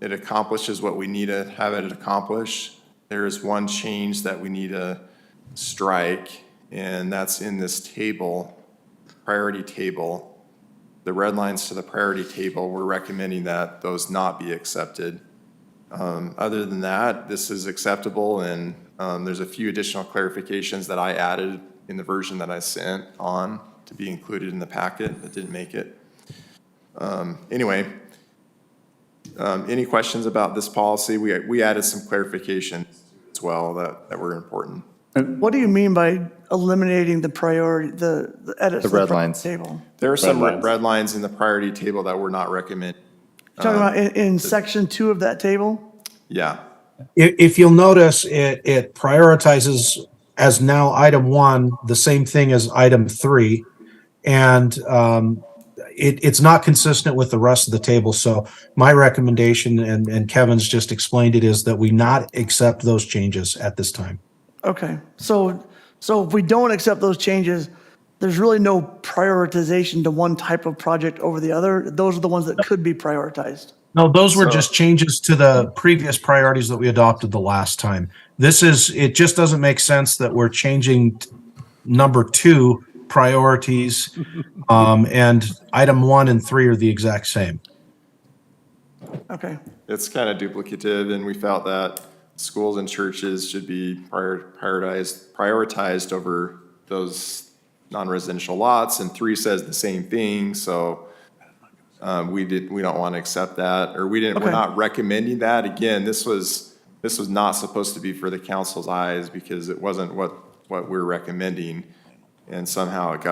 it accomplishes what we need to have it accomplish. There is one change that we need to strike, and that's in this table, priority table. The red lines to the priority table, we're recommending that those not be accepted. Other than that, this is acceptable, and there's a few additional clarifications that I added in the version that I sent on to be included in the packet that didn't make it. Anyway, any questions about this policy? We added some clarifications as well that were important. What do you mean by eliminating the priority, the edits? The to red priority lines. Table? There are some Red lines. red lines in the priority table that were not recommended. You're talking about in section 2 of that table? Yeah, If you'll notice, it prioritizes as now item 1, the same thing as item 3. And it's not consistent with the rest of the table. So my recommendation, and Kevin's just explained it, is that we not accept those changes at this time. Okay, so if we don't accept those changes, there's really no prioritization to one type of project over the other? Those are the ones that could be prioritized? No, those were just changes to the previous priorities that we adopted the last time. It just doesn't make sense that we're changing number 2 priorities, and item 1 and 3 are the exact same. Okay, it's kind of duplicative, and we felt that schools and churches should be prioritized over those non-residential lots, and 3 says the same thing, so we don't want to accept that, or we're Okay. not recommending that. Again, this was not supposed to be for the council's eyes because it wasn't what we're recommending, and somehow it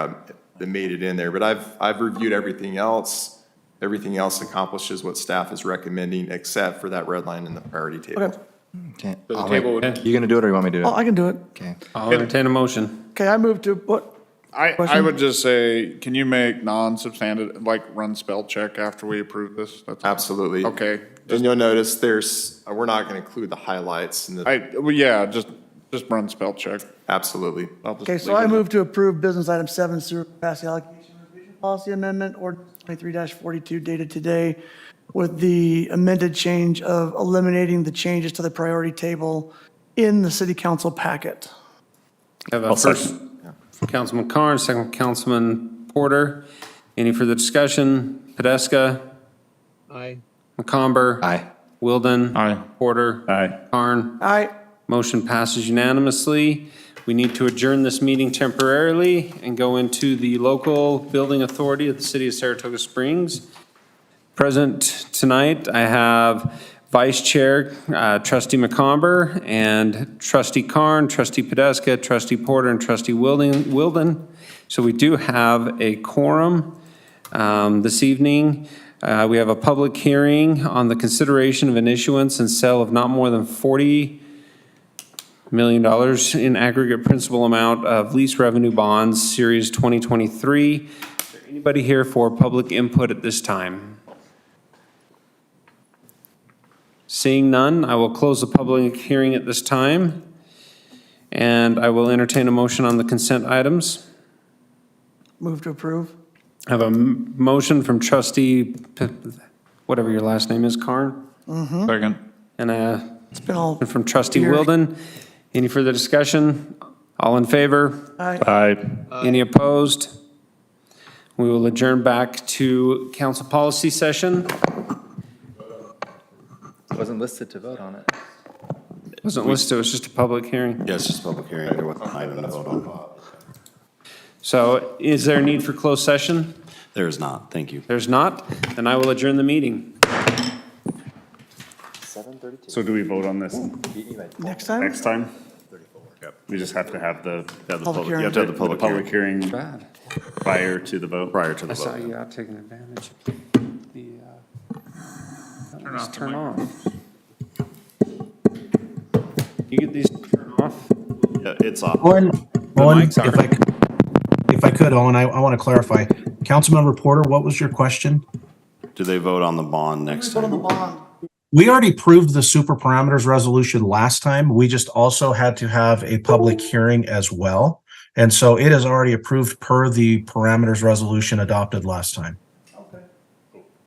made it in there. But I've reviewed everything else. Everything else accomplishes what staff is recommending, except for that red line in the priority table. okay. Okay. So the table would, You gonna do it or you want me to do Oh, it? I can do it. Okay. I'll entertain a motion. Okay, I move to, what? I Question? would just say, can you make non-substantive, like run spell check after we approve this? That's all. Absolutely. Okay. And you'll notice we're not going to include the highlights in the, Well, yeah, just run spell check. absolutely. I'll just Okay, so leave I it. move to approve business item 7, sewer capacity allocation revision policy amendment, ordinance 23-42 dated today, with the amended change of eliminating the changes to the priority table in the city council packet. I have a I'll first second. from Councilman Karn, second from Councilman Porter. Any further discussion? Podeska? Aye. McComber? Aye. Wilden? Aye. Porter? Aye. Karn? Aye. Motion passes unanimously. We need to adjourn this meeting temporarily and go into the local building authority of the city of Saratoga Springs. Present tonight, I have Vice Chair Trustee McComber and Trustee Karn, Trustee Podeska, Trustee Porter, and Trustee Wilden. So we do have a quorum this evening. We have a public hearing on the consideration of an issuance and sale of not more than $40 million in aggregate principal amount of lease revenue bonds, Series 2023. Is there anybody here for public input at this time? Seeing none, I will close the public hearing at this time, and I will entertain a motion on the consent items. Move to approve. I have a motion from trustee, whatever your last name is, Karn, Second. and a It's been all. from trustee years. Wilden. Any further discussion? All in favor? Aye. Any opposed? We will adjourn back to council policy session. Wasn't listed to vote on it. Wasn't listed, it was just a public hearing. Yeah, it's just a public hearing. There wasn't an item to vote on. So is there a need for closed session? There is not. Thank you. There's not, then I will adjourn the meeting. So do we vote on this Next time? next time? We just have to have the Public hearing. You have to have the public hearing. hearing prior to the vote. Prior to I the saw vote. you out taking advantage. Let's turn off. You get these to turn off? Yeah, it's off. Owen, mic's on. if I could, Owen, I want to clarify. Councilmember Porter, what was your question? Do they vote on the bond next Vote on the time? bond. We already approved the super parameters resolution last time. We just also had to have a public hearing as well. And so it is already approved per the parameters resolution adopted last time.